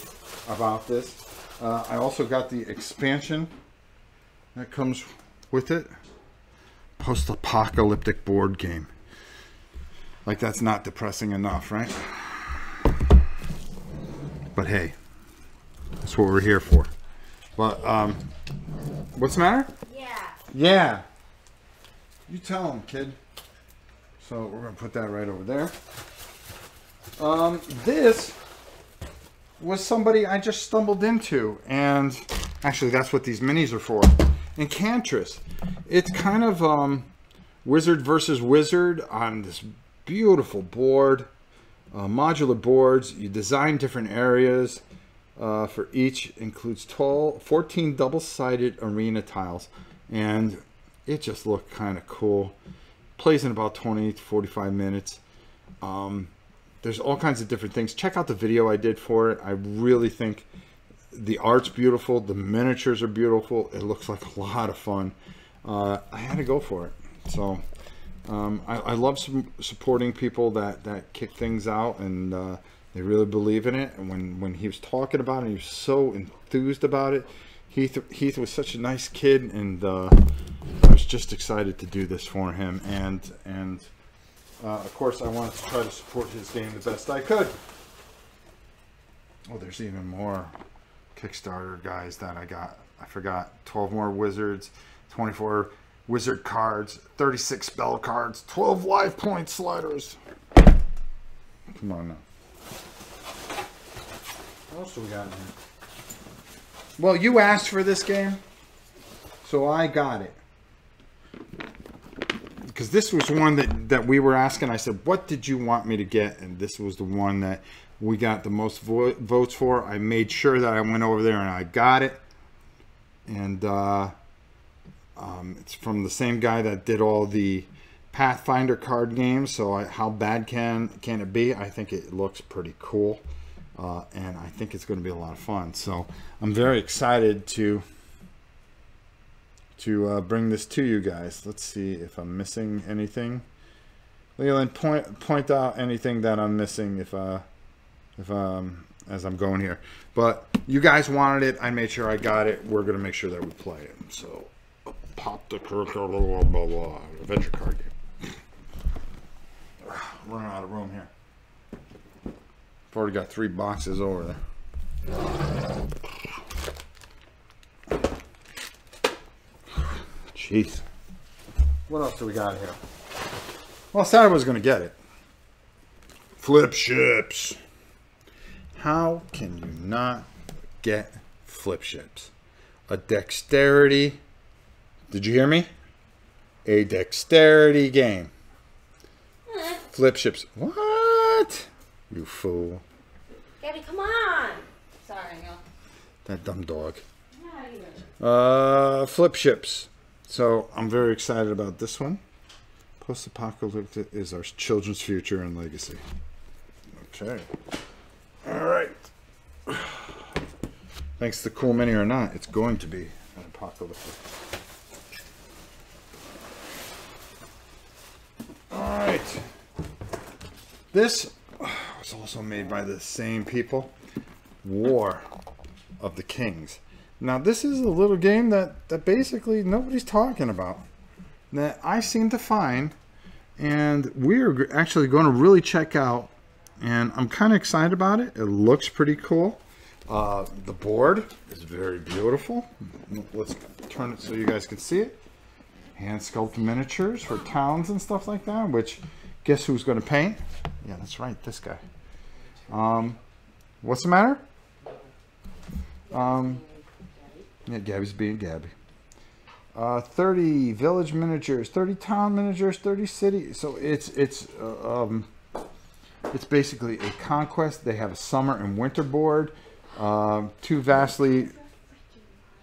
about this. I also got the expansion that comes with it. Post-apocalyptic board game. Like that's not depressing enough, right? But hey, that's what we're here for. But what's the matter? Yeah. You tell him, kid. So we're going to put that right over there. This was somebody I just stumbled into. And actually, that's what these minis are for. Enchantress. It's kind of wizard versus wizard on this beautiful board. Modular boards. You design different areas. For each includes 14 double-sided arena tiles. And it just looked kind of cool. Plays in about 20 to 45 minutes. There's all kinds of different things. Check out the video I did for it. I really think the art's beautiful. The miniatures are beautiful. It looks like a lot of fun. I had to go for it. So I love supporting people that kick things out and they really believe in it. And when he was talking about it, he was so enthused about it. Heath was such a nice kid, and I was just excited to do this for him. And of course, I wanted to try to support his game the best I could. Oh, there's even more Kickstarter guys that I got. I forgot. 12 more wizards, 24 wizard cards, 36 spell cards, 12 life point sliders. Come on now. What else do we got in here? Well, you asked for this game, so I got it. Because this was one that we were asking. I said, what did you want me to get? And this was the one that we got the most votes for. I made sure that I went over there and I got it. And it's from the same guy that did all the Pathfinder card games. So how bad can it be? I think it looks pretty cool. And I think it's going to be a lot of fun. So I'm very excited to bring this to you guys. Let's see if I'm missing anything. Leland, point out anything that I'm missing if as I'm going here. But you guys wanted it. I made sure I got it. We're going to make sure that we play it. So pop the adventure card game. Running out of room here. I've already got 3 boxes over there. Jeez. What else do we got here? Well, I said I was going to get it. Flip ships. How can you not get flip ships? A dexterity. Did you hear me? A dexterity game. Flip ships. What? You fool. Gabby, come on. Sorry, no. That dumb dog. Yeah, Flip ships. So I'm very excited about this one. Post-apocalyptic is our children's future and legacy. Okay. All right. Thanks to Cool Mini or not, it's going to be an apocalyptic. All right. This was also made by the same people. War of the Kings. Now this is a little game that basically nobody's talking about, that I seem to find, and we're actually going to really check out, and I'm kind of excited about it. It looks pretty cool. The board is very beautiful. Let's turn it so you guys can see it. Hand sculpted miniatures for towns and stuff like that, which guess who's going to paint? Yeah, that's right, this guy. What's the matter? Yeah, Gabby's being Gabby. 30 village miniatures, 30 town miniatures, 30 city. So it's basically a conquest. They have a summer and winter board. Two vastly.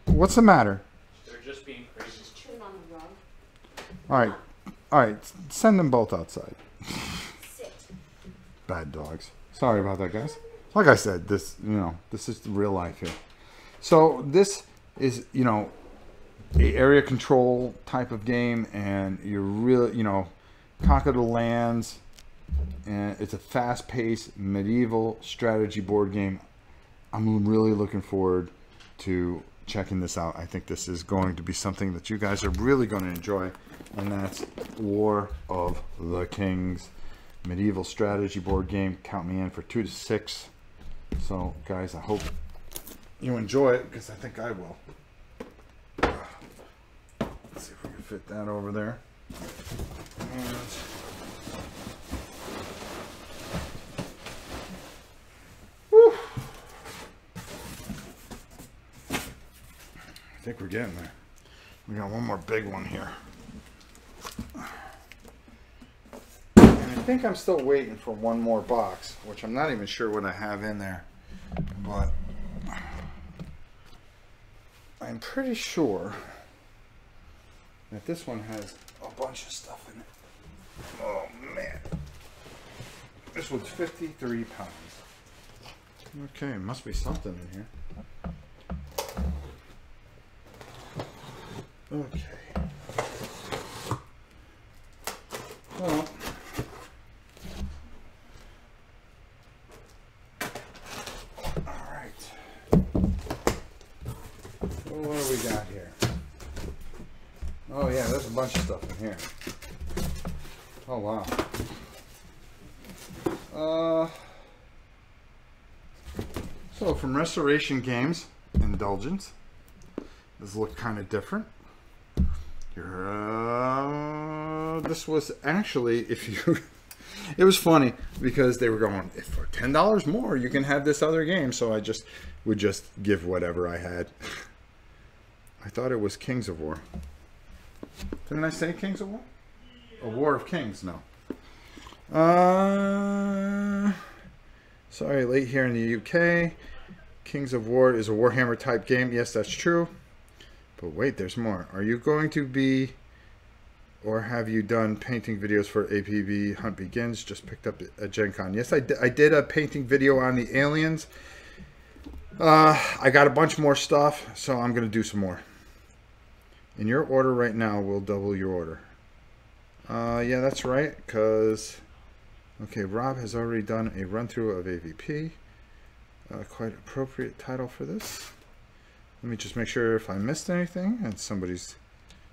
What's the matter? They're just being crazy. Chewing on the rug. All right. Send them both outside. Sit. Bad dogs. Sorry about that, guys. Like I said, this is real life here. So this is, a area control type of game, and you're really, conquer the lands, and it's a fast-paced medieval strategy board game. I'm really looking forward to checking this out. I think this is going to be something that you guys are really going to enjoy, and that's War of the Kings, medieval strategy board game. Count me in for 2 to 6. So, guys, I hope you enjoy it, because I think I will. Let's see if we can fit that over there. And whew. I think we're getting there. We got one more big one here. And I think I'm still waiting for one more box, which I'm not even sure what I have in there. But I'm pretty sure that this one has a bunch of stuff in it. Oh man. This one's 53 pounds. Okay, must be something in here. Okay. Well. Alright. Well, what do we got here? Oh yeah, there's a bunch of stuff in here. Oh wow. So from Restoration Games, Indulgence. This looked kind of different. This was actually, it was funny because they were going, if for $10 more, you can have this other game. So I would just give whatever I had. I thought it was Kings of War. Didn't I say Kings of War? A War of Kings, no. Sorry, late here in the UK. Kings of War is a Warhammer type game. Yes, that's true. But wait, there's more. Are you going to be, or have you done painting videos for APB Hunt Begins? Just picked up a GenCon. Yes, I did a painting video on the aliens. I got a bunch more stuff, so I'm going to do some more. In your order right now, we'll double your order. Yeah, that's right, because, okay, Rob has already done a run-through of AVP. Quite appropriate title for this. Let me just make sure if I missed anything and somebody's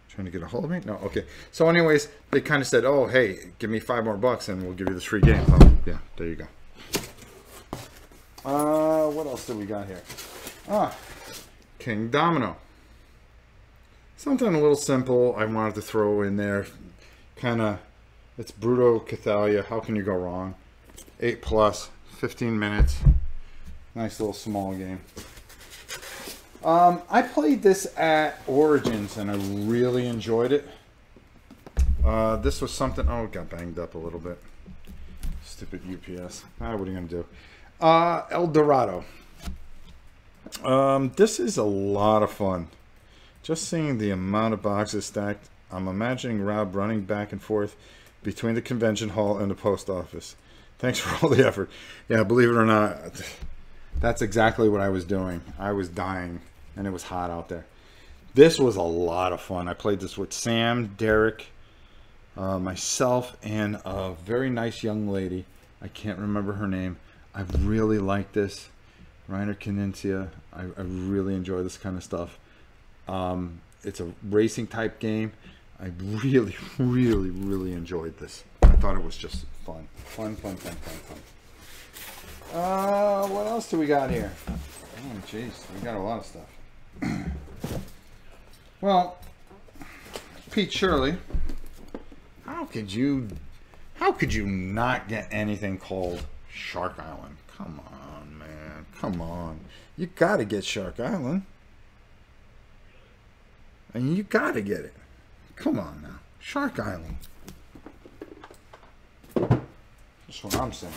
trying to get a hold of me. No, okay. So anyways, they kind of said, oh, hey, give me $5 more and we'll give you this free game. Oh, yeah, there you go. What else do we got here? King Domino. Something a little simple I wanted to throw in there. Kind of, it's Bruto Cathalia. How can you go wrong? 8+, 15 minutes. Nice little small game. I played this at Origins and I really enjoyed it. This was something, oh, it got banged up a little bit. Stupid UPS. What are you going to do? El Dorado. This is a lot of fun. Just seeing the amount of boxes stacked, I'm imagining Rob running back and forth between the convention hall and the post office. Thanks for all the effort. Yeah, believe it or not, that's exactly what I was doing. I was dying, and it was hot out there. This was a lot of fun. I played this with Sam, Derek, myself, and a very nice young lady. I can't remember her name. I really like this. Reiner Kinencia. I really enjoy this kind of stuff. It's a racing type game. I really, really, really enjoyed this. I thought it was just fun. Fun. What else do we got here? Oh, jeez, we got a lot of stuff. Well, Pete Shirley, how could you not get anything called Shark Island? Come on, man. Come on. You gotta get Shark Island. I mean, you gotta get it. Come on now. Shark Island. That's what I'm saying.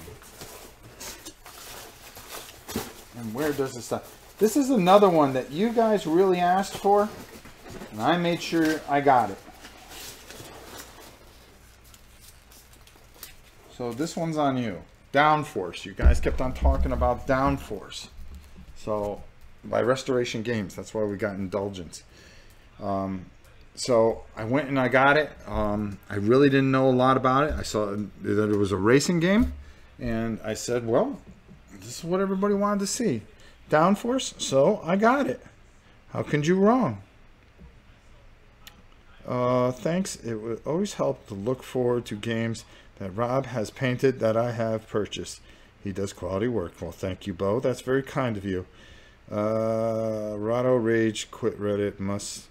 And where does it stop? This is another one that you guys really asked for, and I made sure I got it. So this one's on you. Downforce. You guys kept on talking about Downforce. So by Restoration Games, that's why we got Indulgence. So I went and I got it. I really didn't know a lot about it. I saw that it was a racing game, and I said, well, this is what everybody wanted to see. Downforce, so I got it. How can you wrong? Thanks. It would always help to look forward to games that Rob has painted that I have purchased. He does quality work. Well, thank you, Bo. That's very kind of you. Rado Rage quit Reddit. Must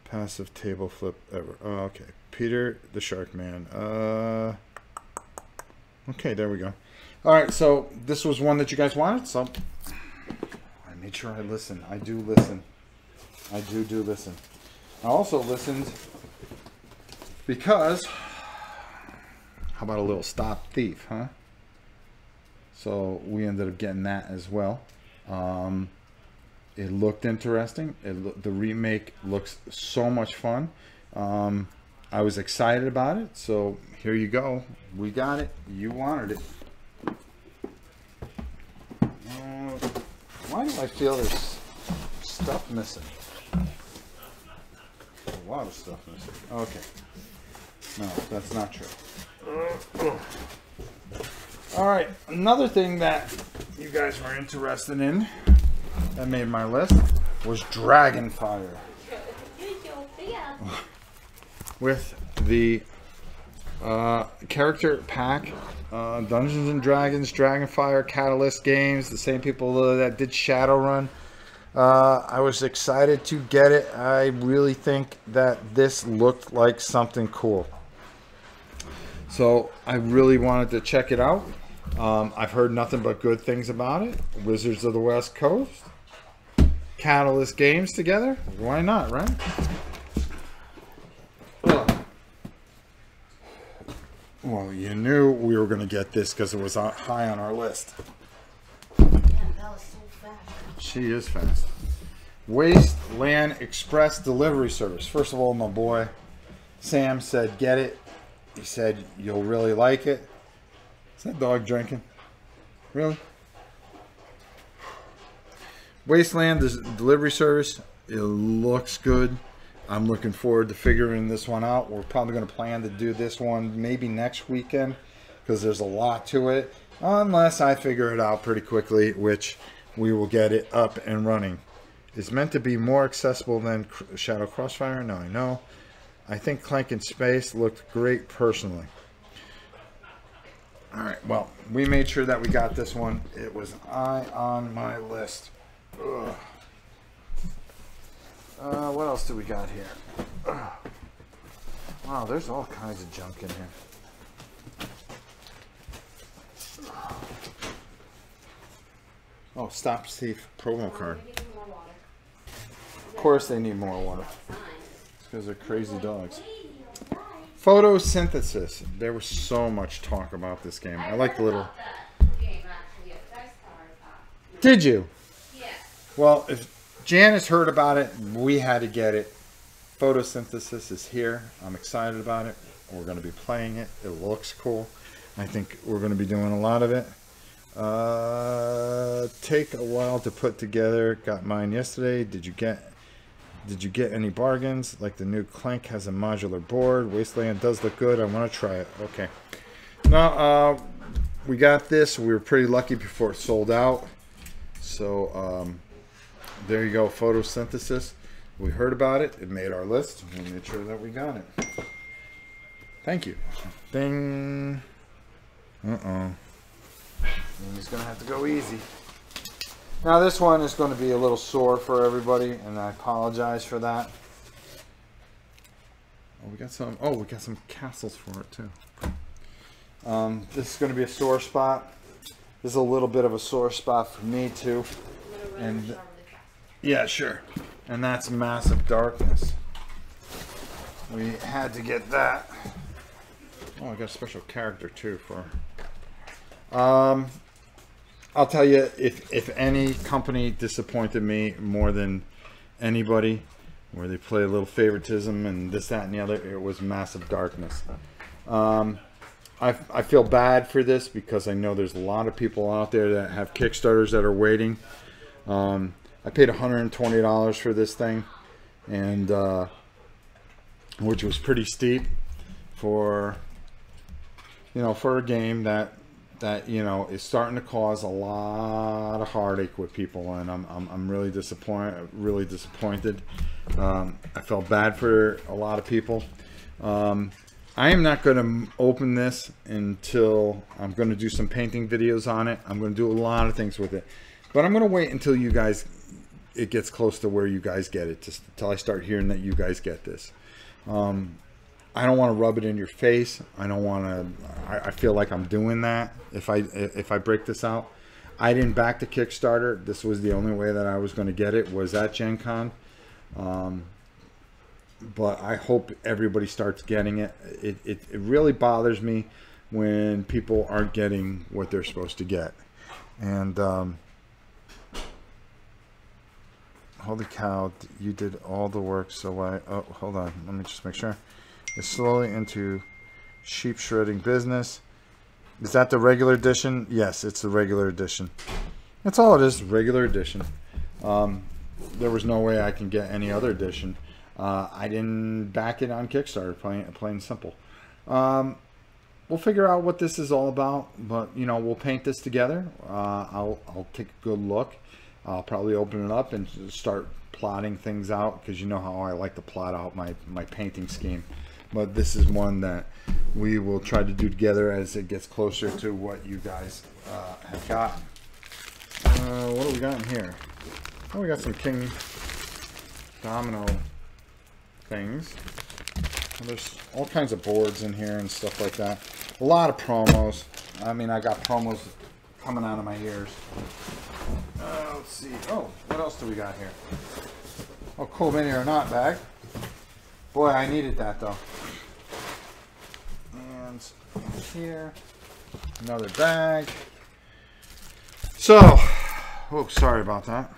passive table flip ever. Okay. Peter the Shark Man. Okay, there we go. All right, so this was one that you guys wanted, so I made sure I listened. I do listen. I do listen. I also listened because, how about a little Stop Thief, huh? So we ended up getting that as well. It looked interesting. The remake looks so much fun. I was excited about it, so here you go. We got it. You wanted it. Why do I feel there's stuff missing? A lot of stuff missing. Okay. No, that's not true. All right. Another thing that you guys were interested in that made my list was Dragonfire. With the character pack, Dungeons and Dragons, Dragonfire, Catalyst Games, the same people that did Shadowrun. I was excited to get it. I really think that this looked like something cool. So I really wanted to check it out. I've heard nothing but good things about it. Wizards of the West Coast, Catalyst Games together. Why not, right? Well, you knew we were going to get this because it was high on our list. Yeah, that was so fast. She is fast. Wasteland Express Delivery Service. First of all, my boy Sam said, get it. He said, you'll really like it. Is that dog drinking? Really? Wasteland Delivery Service. It looks good. I'm looking forward to figuring this one out. We're probably going to plan to do this one maybe next weekend because there's a lot to it. Unless I figure it out pretty quickly, which we will get it up and running. It's meant to be more accessible than Shadow Crossfire. Now I know. I think Clank in Space looked great personally. Alright, well, we made sure that we got this one. It was high on my list. Ugh. What else do we got here? Wow, there's all kinds of junk in here. Oh, Stop Thief promo card. Of course they need more water. It's because they're crazy dogs. Photosynthesis. There was so much talk about this game. I like the little... Did you? Yes. Well, if Janice heard about it, we had to get it. Photosynthesis is here. I'm excited about it. We're going to be playing it. It looks cool. I think we're going to be doing a lot of it. Take a while to put together. Got mine yesterday. Did you get any bargains? Like the new Clank has a modular board. Wasteland does look good. I want to try it. Okay. Now, we got this. We were pretty lucky before it sold out. So, there you go, Photosynthesis. We heard about it. It made our list. We made sure that we got it. Thank you. Ding. Uh-oh. He's going to have to go easy. Now this one is going to be a little sore for everybody, and I apologize for that. Oh, we got some castles for it too. This is going to be a sore spot. This is a little bit of a sore spot for me too. And yeah, sure. And that's Massive Darkness. We had to get that. Oh, I got a special character too for. I'll tell you, if any company disappointed me more than anybody, where they play a little favoritism and this, that, and the other, it was Massive Darkness. I feel bad for this because I know there's a lot of people out there that have Kickstarters that are waiting. I paid $120 for this thing, and which was pretty steep for, you know, for a game that you know is starting to cause a lot of heartache with people, and I'm really disappointed. I felt bad for a lot of people. I am not going to open this until I'm going to do some painting videos on it. I'm going to do a lot of things with it, but I'm going to wait until you guys, it gets close to where you guys get it, just until I start hearing that you guys get this. I don't want to rub it in your face. I don't want to. I feel like I'm doing that if I break this out. I didn't back the Kickstarter. This was the only way that I was going to get it, was at GenCon. But I hope everybody starts getting it. It really bothers me when people aren't getting what they're supposed to get. And holy cow, you did all the work. So oh, hold on, let me just make sure. It's slowly into sheep shredding business. Is that the regular edition? Yes, it's the regular edition. That's all it is, regular edition. There was no way I can get any other edition. I didn't back it on Kickstarter, plain and simple. We'll figure out what this is all about, but you know, we'll paint this together. I'll take a good look. I'll probably open it up and start plotting things out, because you know how I like to plot out my painting scheme. But this is one that we will try to do together as it gets closer to what you guys have gotten. What do we got in here? Oh, we got some King Domino things. Well, there's all kinds of boards in here and stuff like that. A lot of promos. I mean, I got promos coming out of my ears. Let's see. Oh, what else do we got here? Oh, cool mini or not bag. Boy, I needed that though. And here, another bag. So, oh, sorry about that.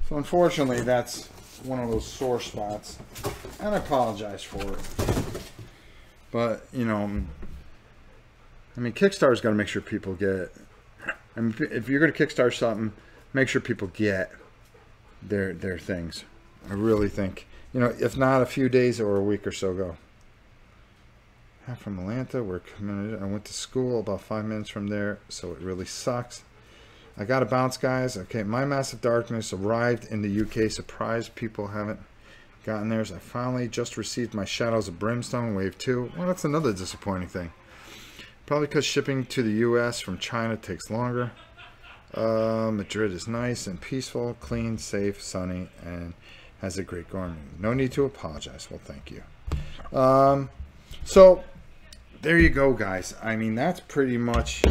So unfortunately, that's one of those sore spots, and I apologize for it. But you know, I mean, Kickstarter's got to make sure people get. I mean, if you're going to Kickstart something, make sure people get their things. I really think, you know, if not a few days or a week or so ago. I'm from Atlanta. We're committed. I went to school about 5 minutes from there, so it really sucks. I got to bounce, guys. Okay, my Massive Darkness arrived in the UK. Surprised people haven't gotten theirs. I finally just received my Shadows of Brimstone Wave 2. Well, that's another disappointing thing. Probably because shipping to the US from China takes longer. Madrid is nice and peaceful, clean, safe, sunny, and has a great gourmet. No need to apologize. Well, thank you. So there you go, guys. I mean, that's pretty much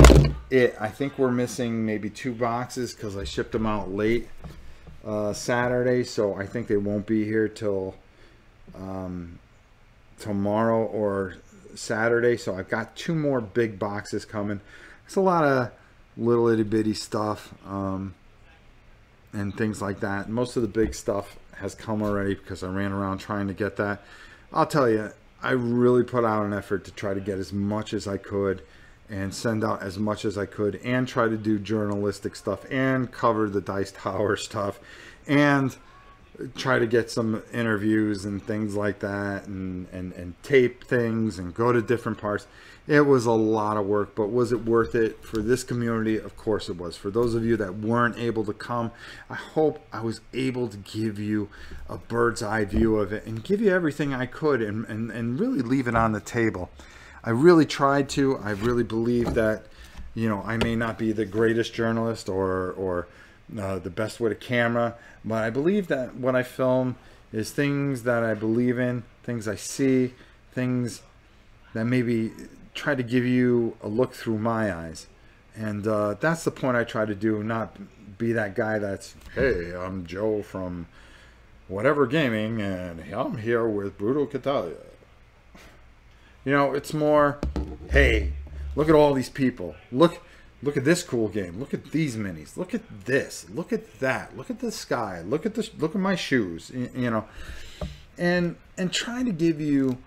it. I think we're missing maybe 2 boxes because I shipped them out late Saturday, so I think they won't be here till tomorrow or Saturday. So I've got 2 more big boxes coming. It's a lot of little itty bitty stuff and things like that. Most of the big stuff has come already because I ran around trying to get that. I'll tell you, I really put out an effort to try to get as much as I could and send out as much as I could, and try to do journalistic stuff and cover the Dice Tower stuff and try to get some interviews and things like that, and tape things and go to different parts. It was a lot of work, but was it worth it for this community? Of course it was. For those of you that weren't able to come, I hope I was able to give you a bird's eye view of it and give you everything I could, and really leave it on the table. I really tried to. I really believe that you know, I may not be the greatest journalist or the best with a camera, but I believe that what I film is things that I believe in, things I see, things that maybe try to give you a look through my eyes. And that's the point I try to do, not be that guy that's, hey, I'm Joe from whatever gaming, and I'm here with Brutal Catalia. You know, it's more, hey, look at all these people. Look at this cool game. Look at these minis. Look at this. Look at that. Look at the sky. Look at this. Look at my shoes. You know, and trying to give you,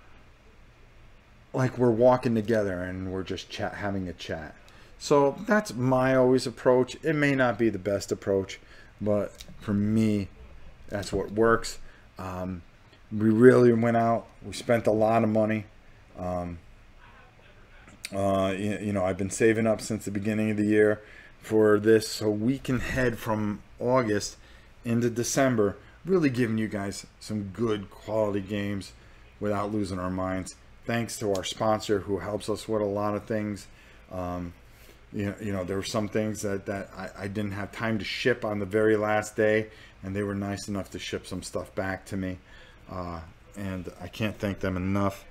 like, we're walking together and we're just having a chat. So that's my always approach. It may not be the best approach, but for me, that's what works. We really went out. We spent a lot of money. You know, I've been saving up since the beginning of the year for this, so we can head from August into December, really giving you guys some good quality games without losing our minds. Thanks to our sponsor who helps us with a lot of things. You know, there were some things that I didn't have time to ship on the very last day, and they were nice enough to ship some stuff back to me. And I can't thank them enough.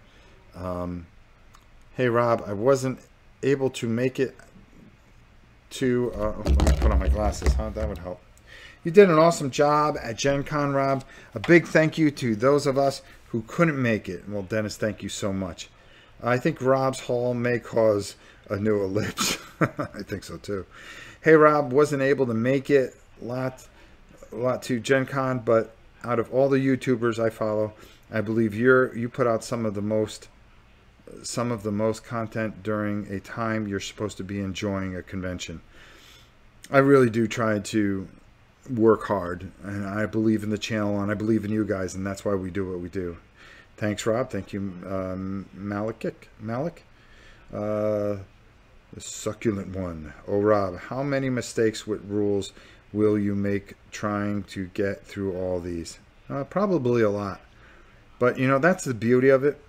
Hey Rob, I wasn't able to make it to, let me put on my glasses, huh? That would help. You did an awesome job at GenCon, Rob. A big thank you to those of us who couldn't make it. Well, Dennis, thank you so much. I think Rob's haul may cause a new ellipse. I think so too. Hey Rob, wasn't able to make it a lot to GenCon, but out of all the YouTubers I follow, I believe you put out some of the most content during a time you're supposed to be enjoying a convention. I really do try to work hard, and I believe in the channel, and I believe in you guys, and that's why we do what we do. Thanks, Rob. Thank you, Malik. The succulent one. Oh, Rob, how many mistakes with rules will you make trying to get through all these? Probably a lot. But, you know, that's the beauty of it.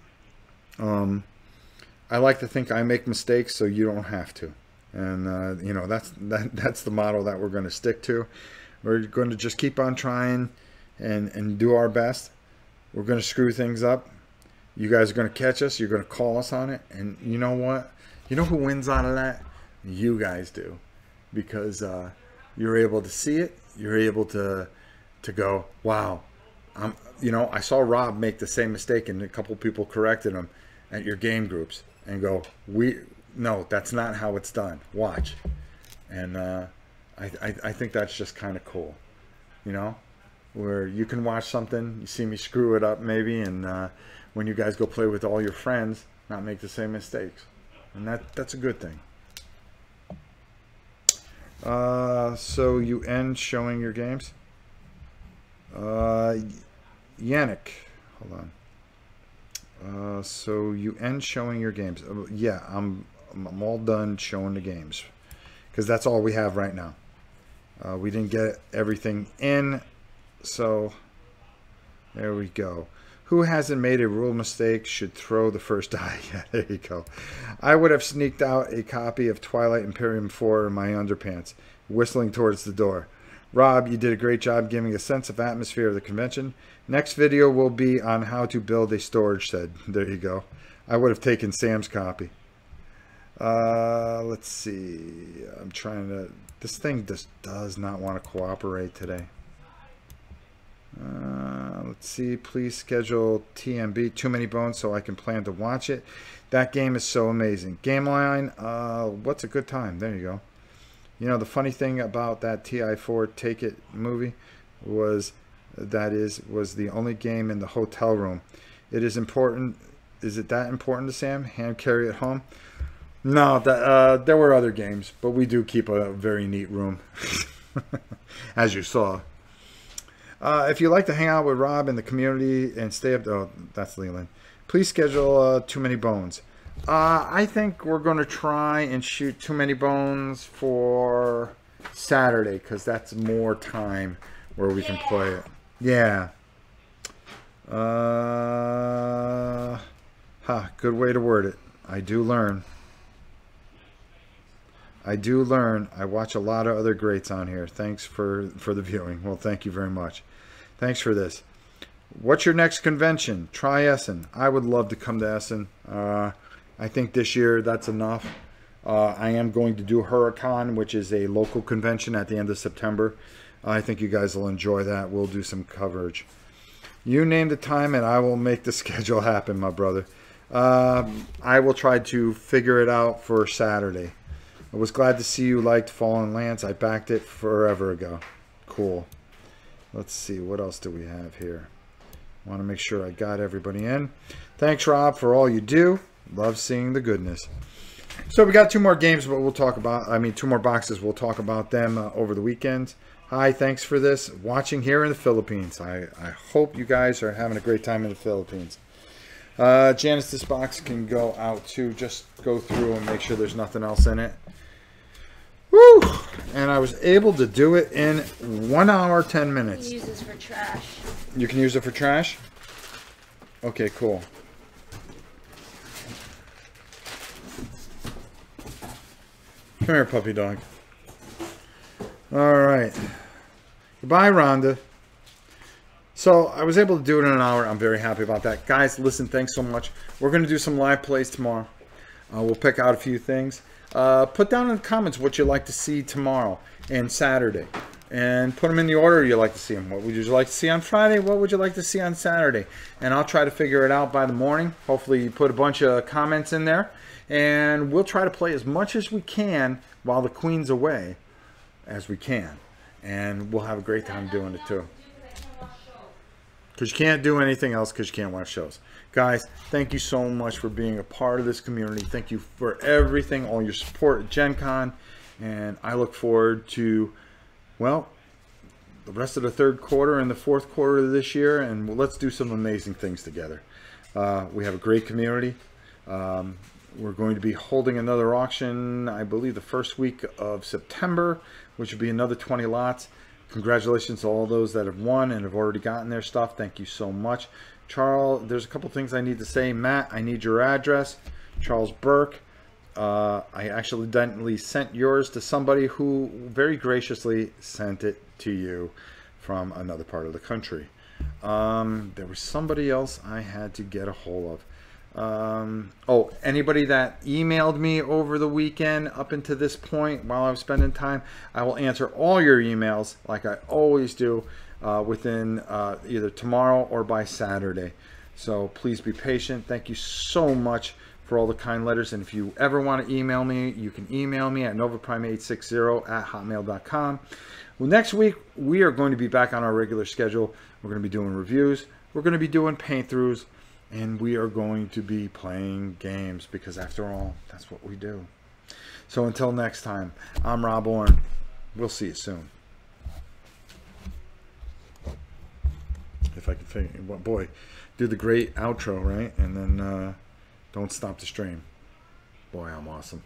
I like to think I make mistakes so you don't have to. And, you know, that's the model that we're going to stick to. We're going to just keep on trying and do our best. We're going to screw things up. You guys are going to catch us. You're going to call us on it. And you know what? You know who wins out of that? You guys do. Because you're able to see it. You're able to go, wow. You know, I saw Rob make the same mistake, and a couple people corrected him at your game groups, and go, no, that's not how it's done. Watch. And I think that's just kind of cool, you know, where you can watch something, you see me screw it up maybe, and when you guys go play with all your friends, not make the same mistakes, and that's a good thing. So you end showing your games. Yannick, hold on. So you end showing your games. Yeah, I'm all done showing the games, because that's all we have right now. We didn't get everything in, so there we go. Who hasn't made a rule mistake should throw the first die. Yeah, there you go. I would have sneaked out a copy of Twilight Imperium 4 in my underpants, whistling towards the door. Rob, you did a great job giving a sense of atmosphere of the convention. Next video will be on how to build a storage shed. There you go. I would have taken Sam's copy. Let's see. I'm trying to... This thing just does not want to cooperate today. Let's see. Please schedule TMB, Too Many Bones, so I can plan to watch it. That game is so amazing. Game line, what's a good time? There you go. You know, the funny thing about that TI4 Take It movie was the only game in the hotel room. It is important. Is it that important to Sam? Hand carry it home? No, there were other games, but we do keep a very neat room, as you saw. If you'd like to hang out with Rob in the community and stay up, oh, that's Leland. Please schedule Too Many Bones. I think we're going to try and shoot Too Many Bones for Saturday, because that's more time where we can play it. Yeah. Good way to word it. I do learn. I do learn. I watch a lot of other greats on here. Thanks for the viewing. Well, thank you very much. Thanks for this. What's your next convention? Try Essen. I would love to come to Essen. I think this year that's enough. I am going to do Huracan, which is a local convention at the end of September. I think you guys will enjoy that. We'll do some coverage. You name the time and I will make the schedule happen, my brother. I will try to figure it out for Saturday. I was glad to see you liked Fallen Lands. I backed it forever ago. Cool. Let's see. What else do we have here? Want to make sure I got everybody in. Thanks, Rob, for all you do. Love seeing the goodness. So we got 2 more games, but we'll talk about, 2 more boxes. We'll talk about them over the weekend. Hi, thanks for this. Watching here in the Philippines. I hope you guys are having a great time in the Philippines. Janice, this box can go out too. Just go through and make sure there's nothing else in it. Woo! And I was able to do it in 1 hour, 10 minutes. You can use this for trash. You can use it for trash? Okay, cool. Come here, puppy dog. All right. Goodbye, Rhonda. So I was able to do it in an hour. I'm very happy about that. Guys, listen, thanks so much. We're going to do some live plays tomorrow. We'll pick out a few things. Put down in the comments what you'd like to see tomorrow and Saturday. And put them in the order you like to see them. What would you like to see on Friday? What would you like to see on Saturday? And I'll try to figure it out by the morning. Hopefully you put a bunch of comments in there. And we'll try to play as much as we can while the Queen's away as we can. And we'll have a great time doing it too. Because you can't do anything else because you can't watch shows. Guys, thank you so much for being a part of this community. Thank you for everything, all your support at GenCon. And I look forward to, well, the rest of the 3rd quarter and the 4th quarter of this year. And let's do some amazing things together. We have a great community. We're going to be holding another auction, I believe, the 1st week of September, which will be another 20 lots. Congratulations to all those that have won and have already gotten their stuff. Thank you so much. Charles, there's a couple things I need to say. Matt, I need your address. Charles Burke, I accidentally sent yours to somebody who very graciously sent it to you from another part of the country. There was somebody else I had to get a hold of. Oh, anybody that emailed me over the weekend up until this point while I was spending time, I will answer all your emails like I always do within either tomorrow or by Saturday. So please be patient. Thank you so much for all the kind letters. And if you ever want to email me, you can email me at novaprime860@hotmail.com. Well, next week, we are going to be back on our regular schedule. We're going to be doing reviews. We're going to be doing paint throughs. And we are going to be playing games because after all, that's what we do. So until next time, I'm Rob Orn. We'll see you soon. If I can figure, well, boy, do the great outro, right? And then don't stop the stream. Boy, I'm awesome.